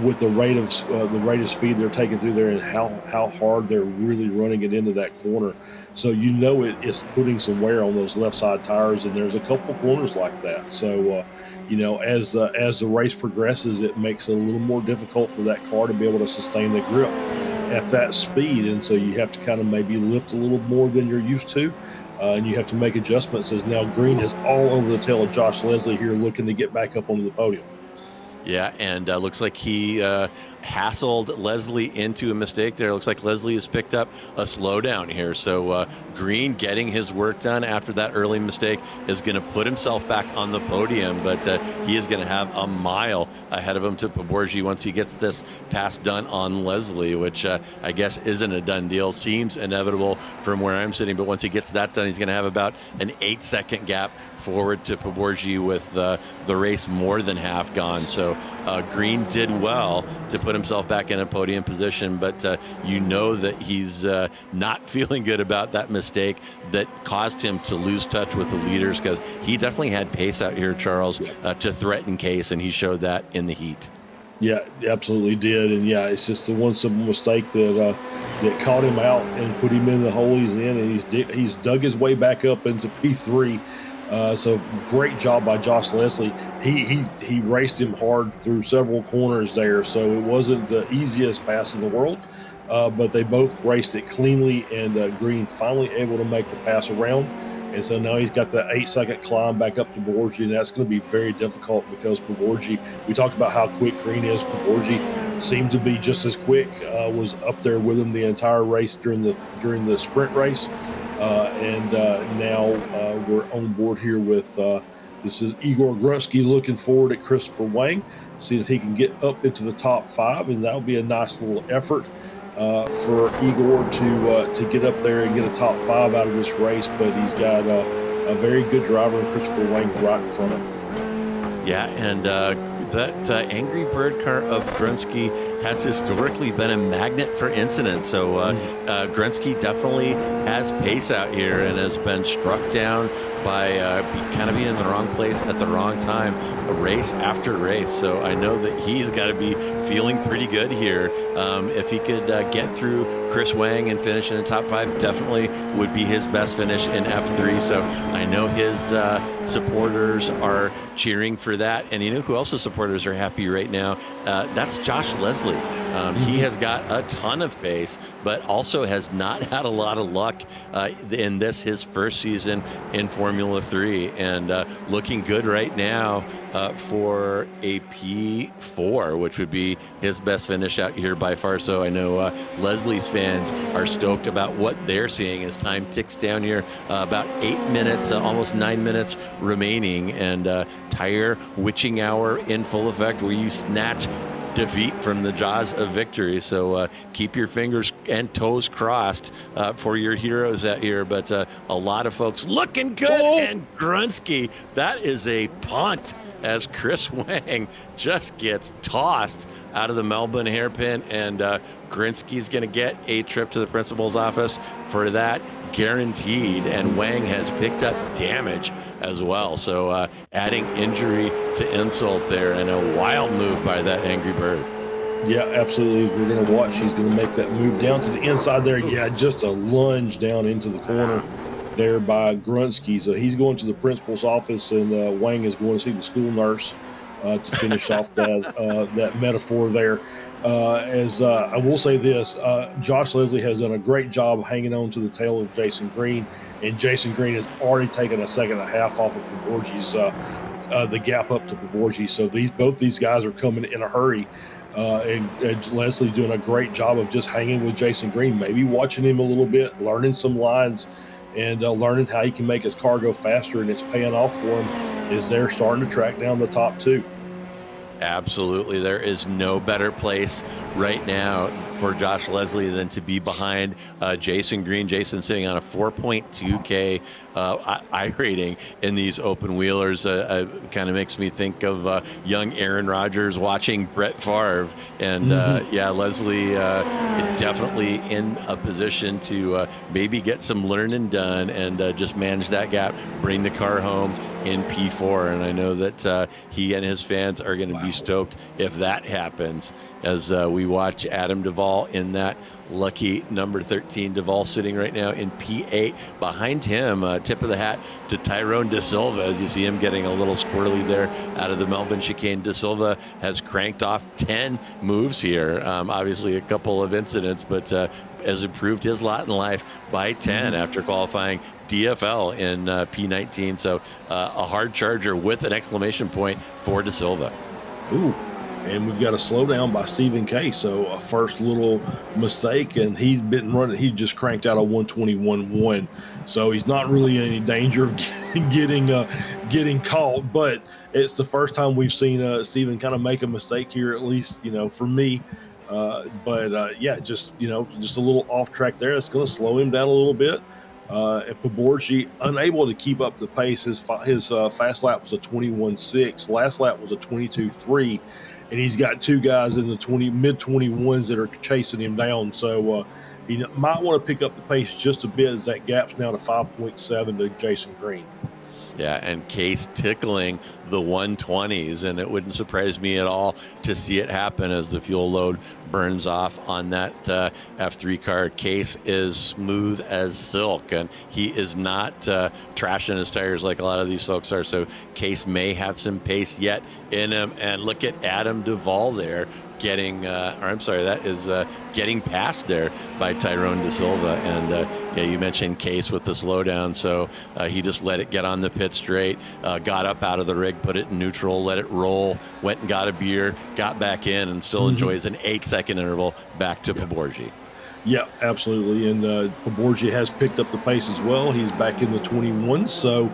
with the rate of speed they're taking through there, and how hard they're really running it into that corner. So it's putting some wear on those left side tires, and there's a couple corners like that. So as the race progresses, it makes it a little more difficult for that car to be able to sustain the grip at that speed, and so you have to kind of maybe lift a little more than you're used to, and you have to make adjustments, as now Green is all over the tail of Josh Leslie here, looking to get back up onto the podium. Yeah, and looks like he hassled Leslie into a mistake there. Looks like Leslie has picked up a slowdown here. So Green getting his work done after that early mistake is going to put himself back on the podium, but he is going to have a mile ahead of him to Poborgi once he gets this pass done on Leslie, which I guess isn't a done deal. Seems inevitable from where I'm sitting, but once he gets that done, he's going to have about an 8-second gap forward to Poborgi with the race more than half gone. So Green did well to put himself back in a podium position, but you know that he's not feeling good about that mistake that caused him to lose touch with the leaders, because he definitely had pace out here, Charles, to threaten Case, and he showed that in the heat. Yeah, absolutely did. And yeah, it's just the one simple mistake that that caught him out and put him in the hole he's in, and he's dug his way back up into P3. So great job by Josh Leslie. He raced him hard through several corners there, so it wasn't the easiest pass in the world, but they both raced it cleanly, and Green finally able to make the pass around. And so now he's got the 8-second climb back up to Poborgi, and that's going to be very difficult because Poborgi, we talked about how quick Green is. Poborgi seemed to be just as quick, was up there with him the entire race during the sprint race. Now we're on board here with this is Igor Grunsky looking forward at Christopher Wang, see if he can get up into the top 5, and that'll be a nice little effort for Igor to get up there and get a top 5 out of this race. But he's got a very good driver in Christopher Wang right in front of him. Yeah, and that Angry Bird car of Grunsky has historically been a magnet for incidents. So Grunsky definitely has pace out here and has been struck down by kind of being in the wrong place at the wrong time, race after race. So I know that he's got to be feeling pretty good here. If he could get through Chris Wang and finish in the top 5, definitely would be his best finish in F3. So I know his supporters are cheering for that. And you know who else's supporters are happy right now? That's Josh Leslie. He has got a ton of pace, but also has not had a lot of luck in his first season in Formula 3, and looking good right now for a P4, which would be his best finish out here by far. So I know Leslie's fans are stoked about what they're seeing as time ticks down here. About 8 minutes, almost 9 minutes remaining, and tire witching hour in full effect, where you snatch defeat from the jaws of victory. So keep your fingers and toes crossed for your heroes out here. But a lot of folks looking good. And Grunsky, that is a punt as Chris Wang just gets tossed out of the Melbourne hairpin, and Grunsky's going to get a trip to the principal's office for that, guaranteed. And Wang has picked up damage as well, so adding injury to insult there, and a wild move by that Angry Bird. Yeah, absolutely. We're going to watch. He's going to make that move down to the inside there. Yeah, just a lunge down into the corner there by Grunsky. So he's going to the principal's office, and Wang is going to see the school nurse to finish off that metaphor there. I will say this, Josh Leslie has done a great job hanging on to the tail of Jason Green, and Jason Green has already taken a second and a half off of Poborgi's, the gap up to Poborgi. So both these guys are coming in a hurry. And Leslie doing a great job of just hanging with Jason Green, maybe watching him a little bit, learning some lines, and learning how he can make his car go faster, and it's paying off for him as they're starting to track down the top 2. Absolutely. There is no better place right now for Josh Leslie than to be behind Jason Green. Jason sitting on a 4.2K I rating in these open wheelers. Kind of makes me think of young Aaron Rodgers watching Brett Favre. And yeah, Leslie definitely in a position to maybe get some learning done and just manage that gap, bring the car home in P4. And I know that he and his fans are going to be stoked if that happens, as we watch Adam Duvall in that lucky number 13. Duvall sitting right now in P8. Behind him, tip of the hat to Tyrone De Silva, as you see him getting a little squirrely there out of the Melbourne chicane. De Silva has cranked off 10 moves here. Obviously a couple of incidents, but has improved his lot in life by 10 after qualifying DFL in P19. So a hard charger with an exclamation point for De Silva. Ooh, and we've got a slowdown by Stephen Case. So a first little mistake, and he's been running. He just cranked out a 121.1. So he's not really in any danger of getting caught. But it's the first time we've seen Stephen kind of make a mistake here, at least for me. Yeah, just a little off track there. It's going to slow him down a little bit. And Poborji unable to keep up the pace. His fast lap was a 21.6. Last lap was a 22.3, and he's got two guys in the mid 21s that are chasing him down. So he might want to pick up the pace just a bit, as that gap's now to 5.7 to Jason Green. Yeah, and Case tickling the 120s, and it wouldn't surprise me at all to see it happen as the fuel load burns off on that F3 car. Case is smooth as silk, and he is not trashing his tires like a lot of these folks are. So Case may have some pace yet in him. And look at Adam Duvall there getting passed there by Tyrone De Silva. And yeah, you mentioned Case with the slowdown, so he just let it get on the pit straight, got up out of the rig, put it in neutral, let it roll, went and got a beer, got back in, and still enjoys an 8-second interval back to Poborji. Yeah, absolutely. And Poborji has picked up the pace as well. He's back in the 21s, so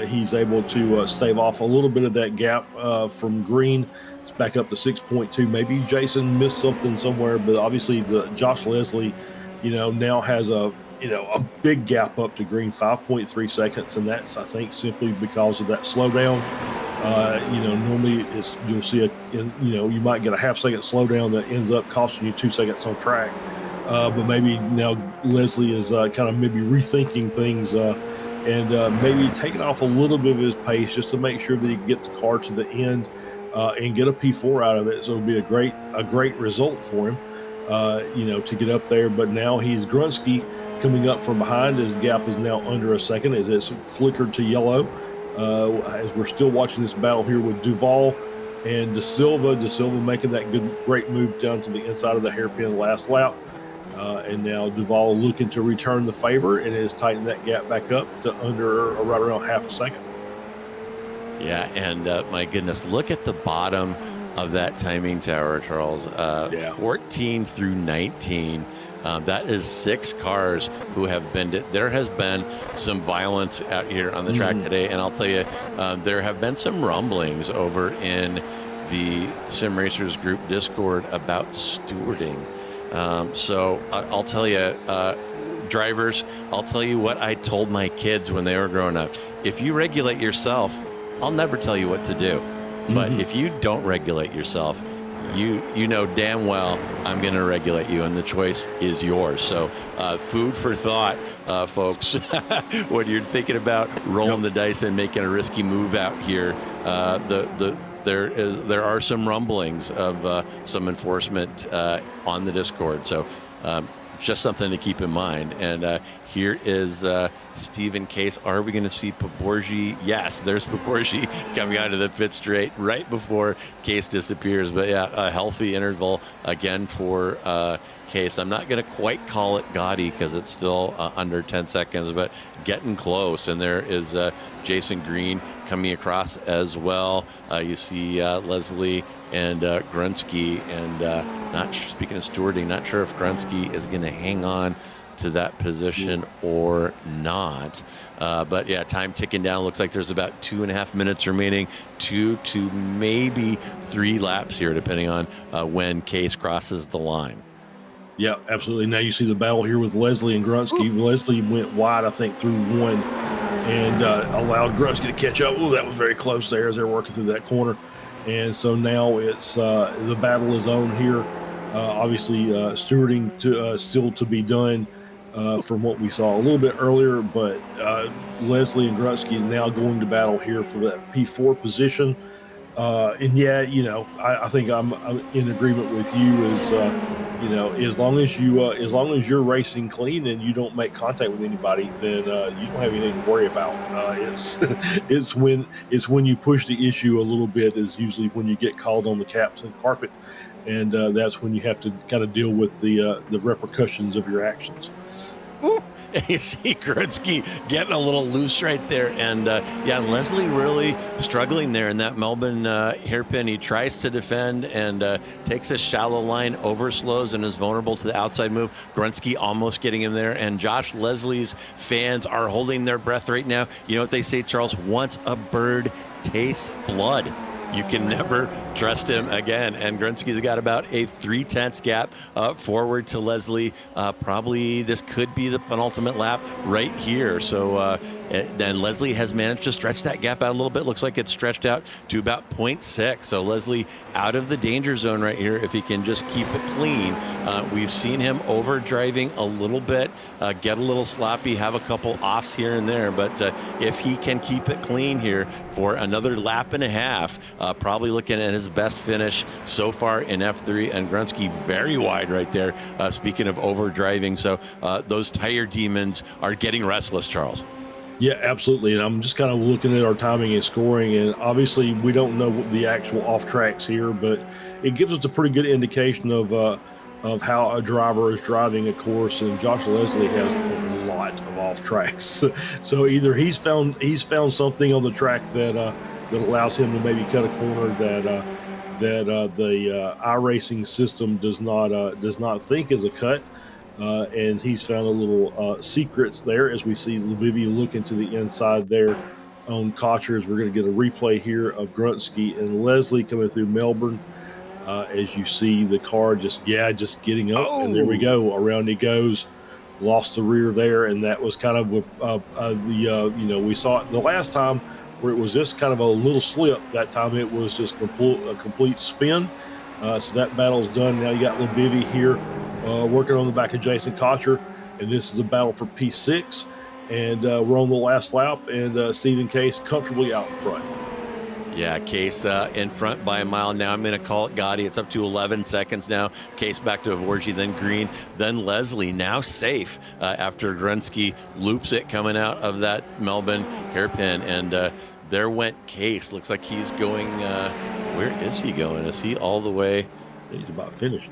he's able to stave off a little bit of that gap from Green. It's back up to 6.2. Maybe Jason missed something somewhere, but obviously Josh Leslie, now has a big gap up to Green, 5.3 seconds, and that's, I think, simply because of that slowdown. Normally you'll see you might get a half-second slowdown that ends up costing you 2 seconds on track. But maybe now Leslie is kind of maybe rethinking things and maybe taking off a little bit of his pace just to make sure that he gets the car to the end and get a P4 out of it. So it'll be a great result for him, to get up there. But now he's Grunsky coming up from behind. His gap is now under a second as it's flickered to yellow. As we're still watching this battle here with Duvall and De Silva making that great move down to the inside of the hairpin last lap. And now Duvall looking to return the favor, and it has tightened that gap back up to under or right around half a second. Yeah, and my goodness, look at the bottom of that timing tower, Charles. 14 through 19. That is 6 cars who have been. There has been some violence out here on the track today, and I'll tell you, there have been some rumblings over in the Sim Racers group Discord about stewarding. So I'll tell you, drivers, I'll tell you what I told my kids when they were growing up. If you regulate yourself, I'll never tell you what to do. But if you don't regulate yourself, you know damn well I'm going to regulate you, and the choice is yours. So food for thought, folks, when you're thinking about rolling the dice and making a risky move out here, there are some rumblings of some enforcement on the Discord. So just something to keep in mind. And here is Stephen Case. Are we going to see Poborji? Yes, there's Poborji coming out of the pit straight right before Case disappears. But yeah, a healthy interval again for Case. I'm not going to quite call it gaudy because it's still under 10 seconds, but getting close. And there is Jason Green coming across as well. You see Leslie and Grunsky, and speaking of stewarding, not sure if Grunsky is going to hang on to that position or not. But yeah, time ticking down. Looks like there's about 2.5 minutes remaining, 2 to maybe 3 laps here, depending on when Case crosses the line. Yeah, absolutely. Now you see the battle here with Leslie and Grunsky. Leslie went wide, I think, through one and allowed Grunsky to catch up. Oh, that was very close there as they're working through that corner. And so now it's the battle is on here. Obviously, stewarding still to be done from what we saw a little bit earlier, but Leslie and Grunsky is now going to battle here for that P4 position. And yeah, I think I'm in agreement with you. As long as you're racing clean and you don't make contact with anybody, then you don't have anything to worry about. It's when you push the issue a little bit is usually when you get called on the caps and carpet, and that's when you have to kind of deal with the repercussions of your actions. You see Gretzky getting a little loose right there. And Leslie really struggling there in that Melbourne hairpin. He tries to defend and takes a shallow line, overslows, and is vulnerable to the outside move. Gretzky almost getting him there. And Josh Leslie's fans are holding their breath right now. You know what they say, Charles? Once a bird tastes blood, you can never trust him again. And Grunsky's got about a 3/10 gap forward to Leslie. Probably this could be the penultimate lap right here. So then Leslie has managed to stretch that gap out a little bit. Looks like it's stretched out to about 0.6. So Leslie out of the danger zone right here if he can just keep it clean. We've seen him over driving a little bit, get a little sloppy, have a couple offs here and there. But if he can keep it clean here for another lap and a half, probably looking at his best finish so far in F3. And Grunsky very wide right there, speaking of over driving. So those tire demons are getting restless, Charles. Yeah, absolutely. And I'm just kind of looking at our timing and scoring, and obviously we don't know what the actual off tracks here, but it gives us a pretty good indication of how a driver is driving a course. And Josh Leslie has a lot of off tracks, so either he's found something on the track that allows him to maybe cut a corner that the iRacing system does not think is a cut. And he's found a little secrets there as we see Lubivy look into the inside there on Cotcher. We're going to get a replay here of Grunsky and Leslie coming through Melbourne. As you see the car just getting up, and there we go. Around he goes, lost the rear there, and that was kind of we saw it the last time where it was just kind of a little slip. That time it was just a complete spin. So that battle's done. Now you got Lubivy here. Working on the back of Jason Cotcher, and this is a battle for P6, and we're on the last lap, and Stephen Case comfortably out in front. Yeah, Case in front by a mile now. I'm going to call it Gotti. It's up to 11 seconds now. Case back to Borgi, then Green, then Leslie, now safe after Grunsky loops it coming out of that Melbourne hairpin, and there went Case. Looks like he's going, where is he going? Is he all the way? He's about finished.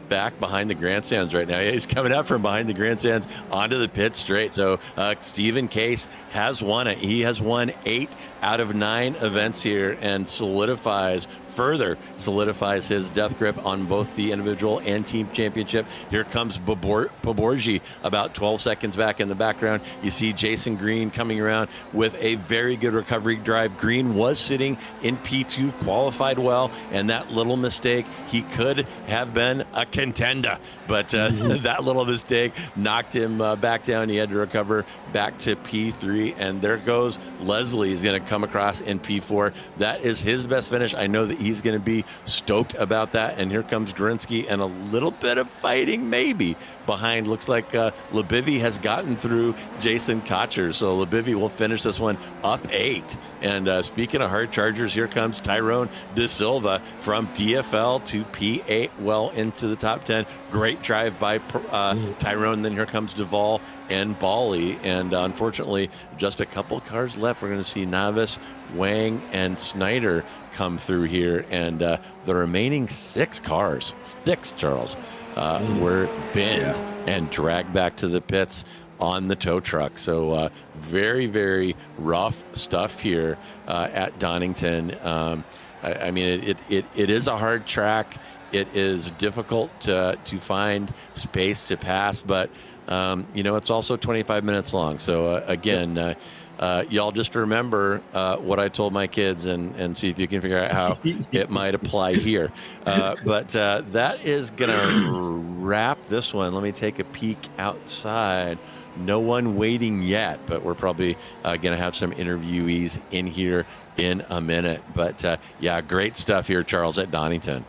Back behind the grandstands right now. He's coming up from behind the grandstands onto the pit straight. So Stephen Case has won it. He has won 8 out of 9 events here and further solidifies his death grip on both the individual and team championship. Here comes Poborgi about 12 seconds back in the background. You see Jason Green coming around with a very good recovery drive. Green was sitting in P2, qualified well, and that little mistake, he could have been a contender, but that little mistake knocked him back down. He had to recover back to P3, and there goes Leslie. He's going to come across in P4. That is his best finish. I know that he's going to be stoked about that. And here comes Drinsky, and a little bit of fighting maybe behind. Looks like Lubivy has gotten through Jason Cotcher, so Lubivy will finish this one up 8. And speaking of hard chargers, here comes Tyrone De Silva from DFL to P8, well into the top 10. Great drive by Tyrone. Then here comes Duvall and Bali, and unfortunately just a couple cars left. We're going to see Navis, Wang, and Snyder come through here, and the remaining 6 cars, Charles, were binned and dragged back to the pits on the tow truck. So very, very rough stuff here at Donington. I mean, it is a hard track. It is difficult to find space to pass, but it's also 25 minutes long. So again, y'all just remember what I told my kids and see if you can figure out how it might apply here. But that is going to wrap this one. Let me take a peek outside. No one waiting yet, but we're probably going to have some interviewees in here in a minute. But great stuff here, Charles, at Donington.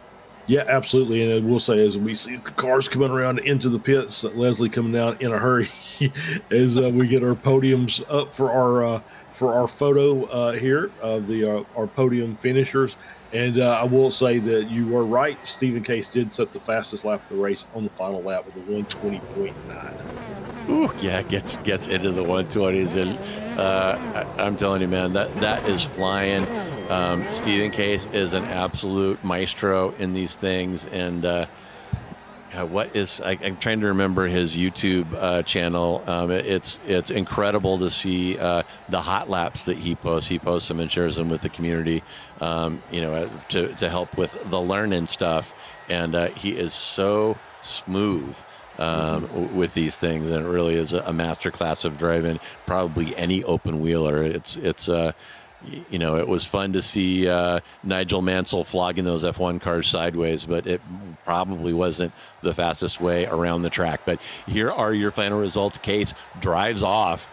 Yeah, absolutely. And I will say, as we see the cars coming around into the pits, Leslie coming down in a hurry as we get our podiums up for our photo here of our podium finishers. And I will say that you are right. Stephen Case did set the fastest lap of the race on the final lap with a 1:20.9. Ooh, yeah, gets into the 120s, and I'm telling you, man, that is flying. Stephen Case is an absolute maestro in these things, and I'm trying to remember his YouTube channel. It's incredible to see the hot laps that he posts. He posts them and shares them with the community, to help with the learning stuff. And he is so smooth with these things, and it really is a master class of driving probably any open wheeler. It was fun to see Nigel Mansell flogging those F1 cars sideways, but it probably wasn't the fastest way around the track. But here are your final results. Case drives off,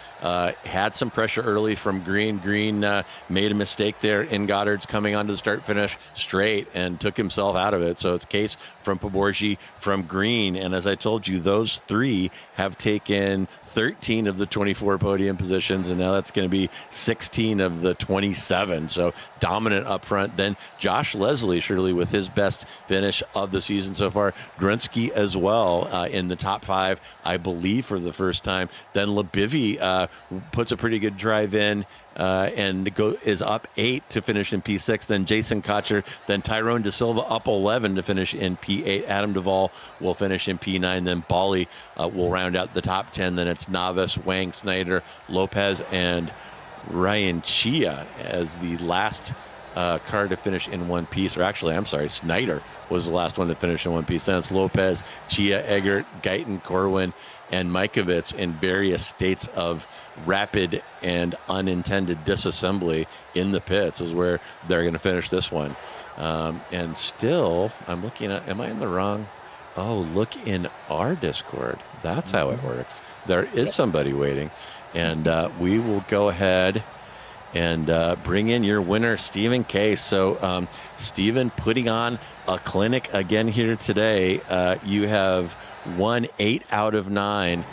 had some pressure early from Green. Green made a mistake there in Goddard's coming onto the start-finish straight and took himself out of it. So it's Case from Poborgi from Green. And as I told you, those three have taken 13 of the 24 podium positions, and now that's going to be 16 of the 27. So dominant up front. Then Josh Leslie, surely with his best finish of the season so far. Grunsky as well in the top 5, I believe, for the first time. Then Lebivy puts a pretty good drive in and is up 8 to finish in P6. Then Jason Cotcher, then Tyrone De Silva up 11 to finish in P8. Adam Duvall will finish in P9. Then Bali will round out the top 10. Then it's Navas, Wang, Snyder, Lopez, and Ryan Chia as the last car to finish in one piece. Or actually, I'm sorry, Snyder was the last one to finish in one piece. Then it's Lopez, Chia, Eggert, Guyton, Corwin, and Mikovits in various states of rapid and unintended disassembly in the pits is where they're going to finish this one. And still, I'm looking at, am I in the wrong? Oh, look in our Discord. That's how it works. There is somebody waiting. And we will go ahead and bring in your winner, Stephen Case. So, Stephen, putting on a clinic again here today. You have won 8 out of 9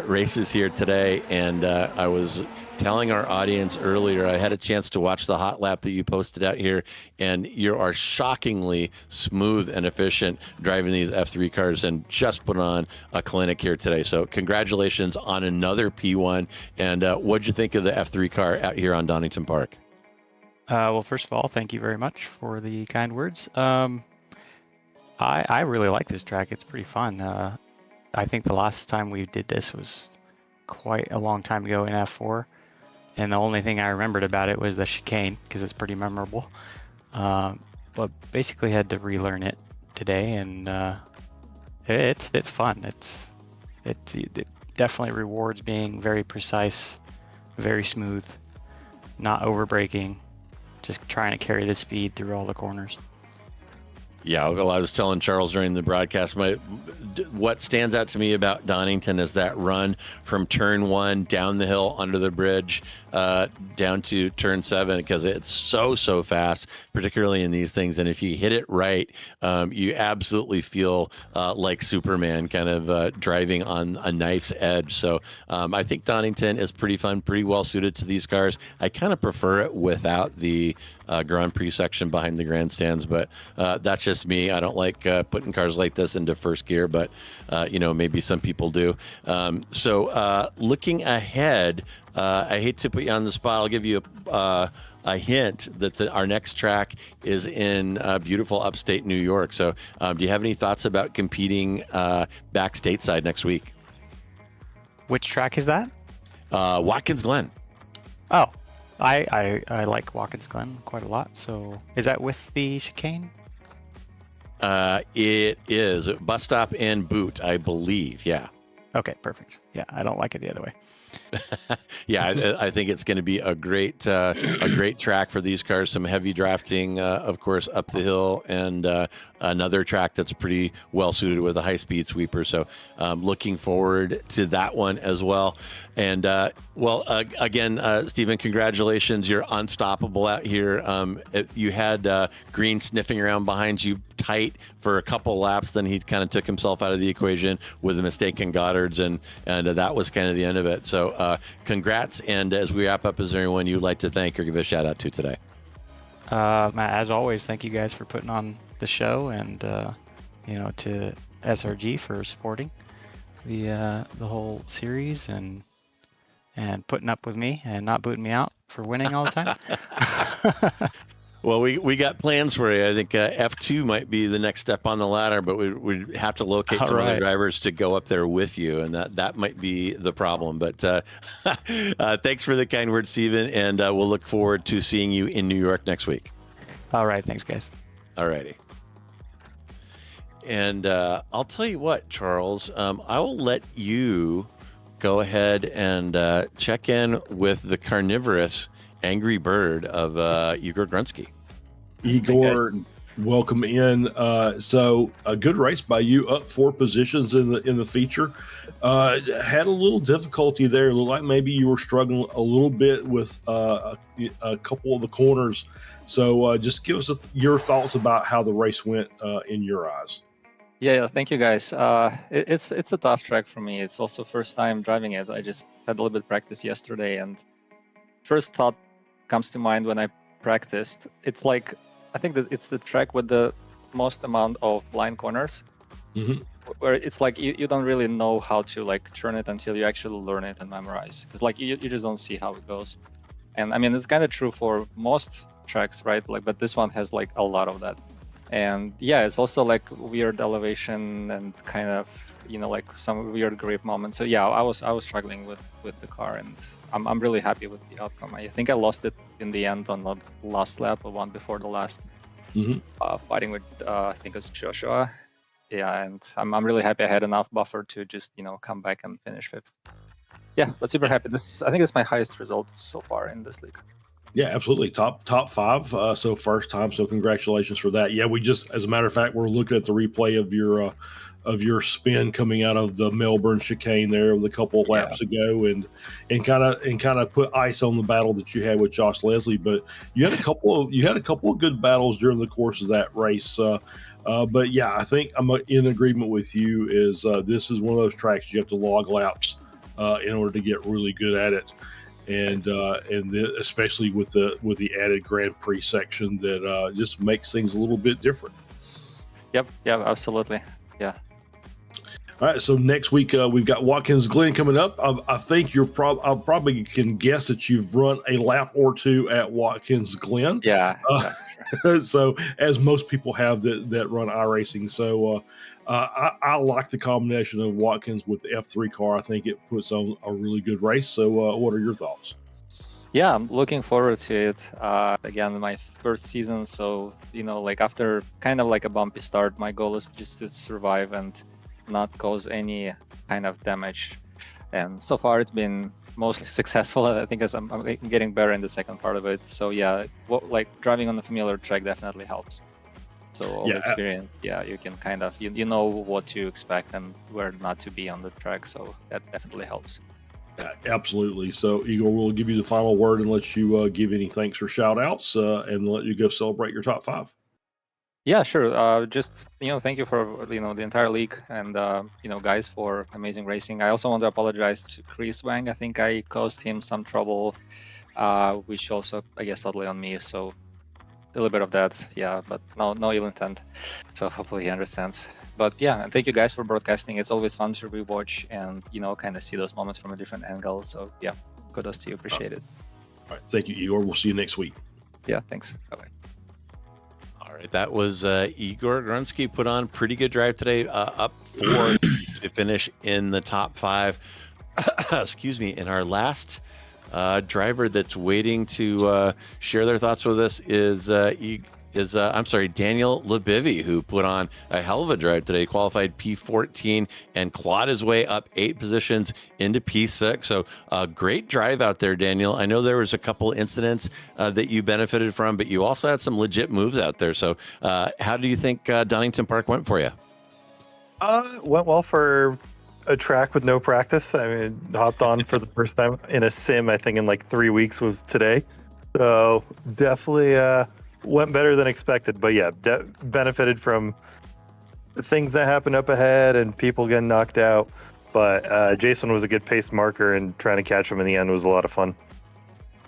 races here today. And I was telling our audience earlier, I had a chance to watch the hot lap that you posted out here, and you are shockingly smooth and efficient driving these F3 cars and just put on a clinic here today. So congratulations on another P1. And what'd you think of the F3 car out here on Donington Park? Well, first of all, thank you very much for the kind words. I really like this track. It's pretty fun. I think the last time we did this was quite a long time ago in F4. And the only thing I remembered about it was the chicane, because it's pretty memorable. But basically had to relearn it today, and it's fun. It definitely rewards being very precise, very smooth, not over braking, just trying to carry the speed through all the corners. Yeah, well, I was telling Charles during the broadcast, what stands out to me about Donington is that run from turn 1 down the hill under the bridge down to turn 7, because it's so fast, particularly in these things. And if you hit it right, you absolutely feel like Superman, kind of driving on a knife's edge. So I think Donington is pretty fun, pretty well suited to these cars. I kind of prefer it without the Grand Prix section behind the grandstands, but that's just me. I don't like putting cars like this into first gear, but maybe some people do. So looking ahead, I hate to put you on the spot. I'll give you a hint that our next track is in beautiful upstate New York. So do you have any thoughts about competing back stateside next week? Which track is that? Watkins Glen. Oh, I like Watkins Glen quite a lot. So is that with the chicane? It is bus stop and boot, I believe. Yeah. Okay, perfect. Yeah, I don't like it the other way. Yeah, I think it's going to be a great track for these cars. Some heavy drafting, of course, up the hill, and another track that's pretty well suited with a high-speed sweeper. So looking forward to that one as well. And again, Stephen, congratulations. You're unstoppable out here. You had Green sniffing around behind you tight for a couple laps. Then he kind of took himself out of the equation with a mistake in Goddard's, and that was kind of the end of it. So congrats. And as we wrap up, is there anyone you'd like to thank or give a shout out to today? As always, thank you guys for putting on the show, and to SRG for supporting the whole series and putting up with me and not booting me out for winning all the time. Well, we got plans for you. I think F2 might be the next step on the ladder, but we have to locate some other drivers to go up there with you, and that might be the problem. But thanks for the kind words, Steven, and we'll look forward to seeing you in New York next week. All right. Thanks, guys. All righty. And I'll tell you what, Charles, I will let you go ahead and check in with the carnivorous Angry Bird of Igor Grunsky. Igor, welcome in. So a good race by you, up 4 positions in the feature. Had a little difficulty there. It looked like maybe you were struggling a little bit with a couple of the corners. So just give us your thoughts about how the race went in your eyes. Yeah, thank you guys. It's a tough track for me. It's also first time driving it. I just had a little bit of practice yesterday, and first thought comes to mind when I practiced. It's like, I think that it's the track with the most amount of blind corners, where it's like you don't really know how to like turn it until you actually learn it and memorize, because like you just don't see how it goes. And I mean, it's kind of true for most tracks, right? Like, but this one has like a lot of that. And yeah, it's also like weird elevation and kind of, you know, like some weird grip moments. So yeah, I was struggling with the car, and I'm really happy with the outcome. I think I lost it in the end on the last lap, or one before the last, fighting with I think it was Joshua. Yeah, and I'm really happy I had enough buffer to just, you know, come back and finish 5th. Yeah, but super happy. I think it's my highest result so far in this league. Yeah, absolutely. Top 5. So first time. So congratulations for that. Yeah, we just, as a matter of fact, we're looking at the replay of your spin coming out of the Melbourne chicane there with a couple of laps ago, and kind of put ice on the battle that you had with Josh Leslie. But you had a couple of good battles during the course of that race. But yeah, I think I'm in agreement with you. Is this is one of those tracks you have to log laps in order to get really good at it. And especially with the added Grand Prix section that just makes things a little bit different. Yep, absolutely, yeah. All right, so next week we've got Watkins Glen coming up. I think I probably can guess that you've run a lap or two at Watkins Glen. Yeah. So as most people have that run iRacing, so I like the combination of Watkins with the F3 car. I think it puts on a really good race. So what are your thoughts? Yeah, I'm looking forward to it. Again, my first season, so, you know, like after kind of like a bumpy start, my goal is just to survive and not cause any kind of damage. And so far it's been mostly successful. I think as I'm getting better in the second part of it. So yeah, like driving on a familiar track definitely helps. So all the experience, you can kind of, you know what to expect and where not to be on the track. So that definitely helps. Absolutely. So Igor, we'll give you the final word and let you give any thanks or shout outs and let you go celebrate your top 5. Yeah, sure. Just, you know, thank you for, you know, the entire league and, you know, guys, for amazing racing. I also want to apologize to Chris Wang. I think I caused him some trouble, which also, I guess, totally on me. So a little bit of that, yeah, but no ill intent. So hopefully he understands. But yeah, and thank you guys for broadcasting. It's always fun to rewatch and, you know, kind of see those moments from a different angle. So yeah, kudos to you. Appreciate it. All right. Thank you, Igor. We'll see you next week. Yeah, thanks. Bye-bye. All right, that was Igor Grunsky. Put on pretty good drive today, up 4 to finish in the top 5. Excuse me. In our last driver that's waiting to share their thoughts with us is Daniel Lebivy, who put on a hell of a drive today, qualified P14 and clawed his way up 8 positions into P6. So great drive out there, Daniel. I know there was a couple incidents that you benefited from, but you also had some legit moves out there. So how do you think Donington Park went for you? Went well for a track with no practice. I mean, hopped on for the first time in a sim, I think in like 3 weeks was today. So definitely went better than expected. But yeah, benefited from the things that happened up ahead and people getting knocked out. But Jason was a good pace marker, and trying to catch him in the end was a lot of fun.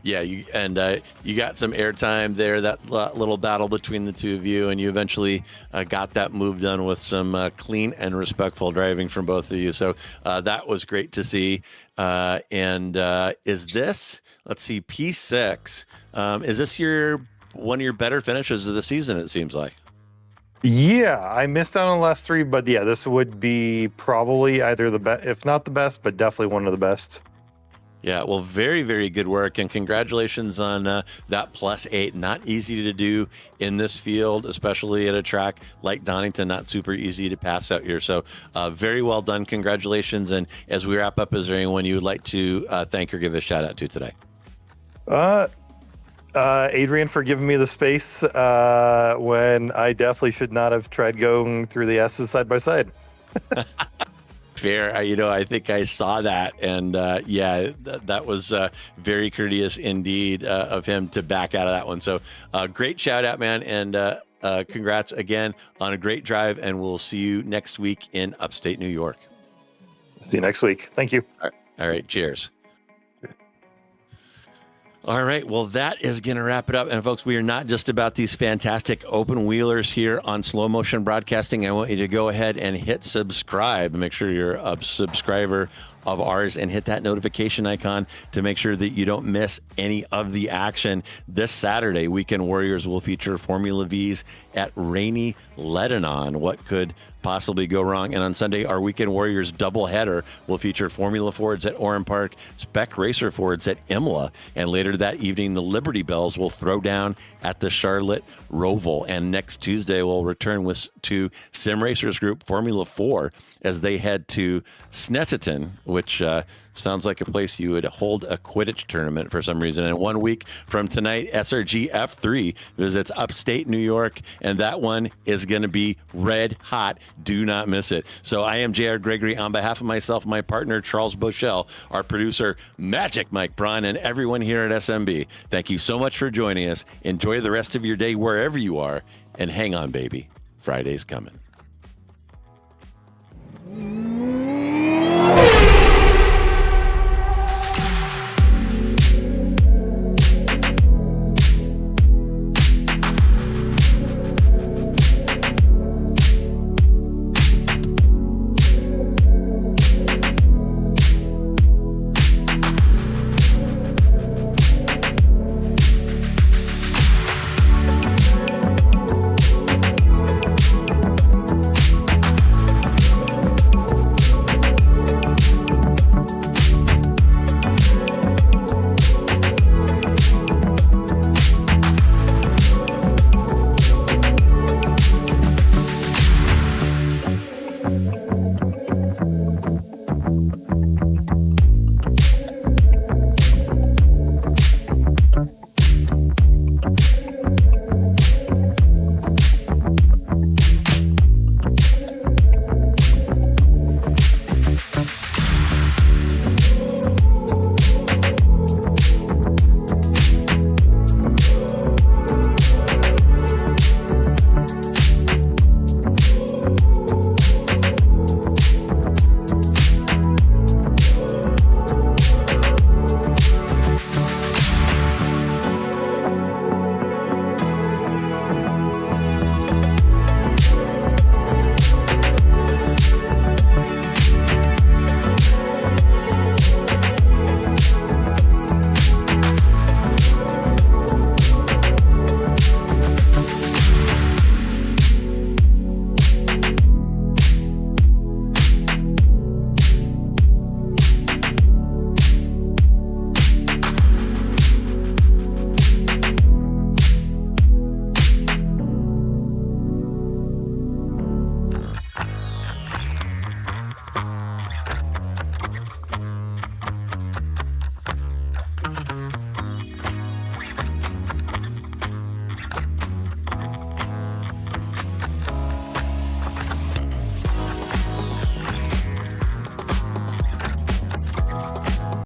Yeah, you got some airtime there, that little battle between the two of you, and you eventually got that move done with some clean and respectful driving from both of you. So that was great to see. Is this, let's see, P6, is this your one of your better finishes of the season, it seems like. Yeah, I missed out on the last 3, but yeah, this would be probably either the best, if not the best, but definitely one of the best. Yeah, well, very, very good work, and congratulations on that +8. Not easy to do in this field, especially at a track like Donington. Not super easy to pass out here. So very well done. Congratulations. And as we wrap up, is there anyone you would like to thank or give a shout out to today? Adrian for giving me the space when I definitely should not have tried going through the S's side by side. Fair. I think I saw that, and that was very courteous indeed of him to back out of that one. So great shout out, man, and congrats again on a great drive, and we'll see you next week in upstate New York. See you next week. Thank you. All right. Cheers. All right. Well, that is going to wrap it up. And folks, we are not just about these fantastic open wheelers here on Slow Motion Broadcasting. I want you to go ahead and hit subscribe. Make sure you're a subscriber of ours and hit that notification icon to make sure that you don't miss any of the action. This Saturday, Weekend Warriors will feature Formula V's at rainy Lebanon. What could possibly go wrong? And on Sunday, our Weekend Warriors doubleheader will feature Formula Fords at Oran Park, Spec Racer Fords at Imola, and later that evening, the Liberty Bells will throw down at the Charlotte Roval. And next Tuesday, we'll return to Sim Racers Group Formula 4 as they head to Snetterton, which sounds like a place you would hold a Quidditch tournament for some reason. And 1 week from tonight, SRG F3 visits upstate New York, and that one is going to be red hot. Do not miss it. So I am JR Gregory. On behalf of myself, my partner, Charles Boshell, our producer, Magic Mike Braun, and everyone here at SMB, thank you so much for joining us. Enjoy the rest of your day wherever you are, and hang on, baby. Friday's coming.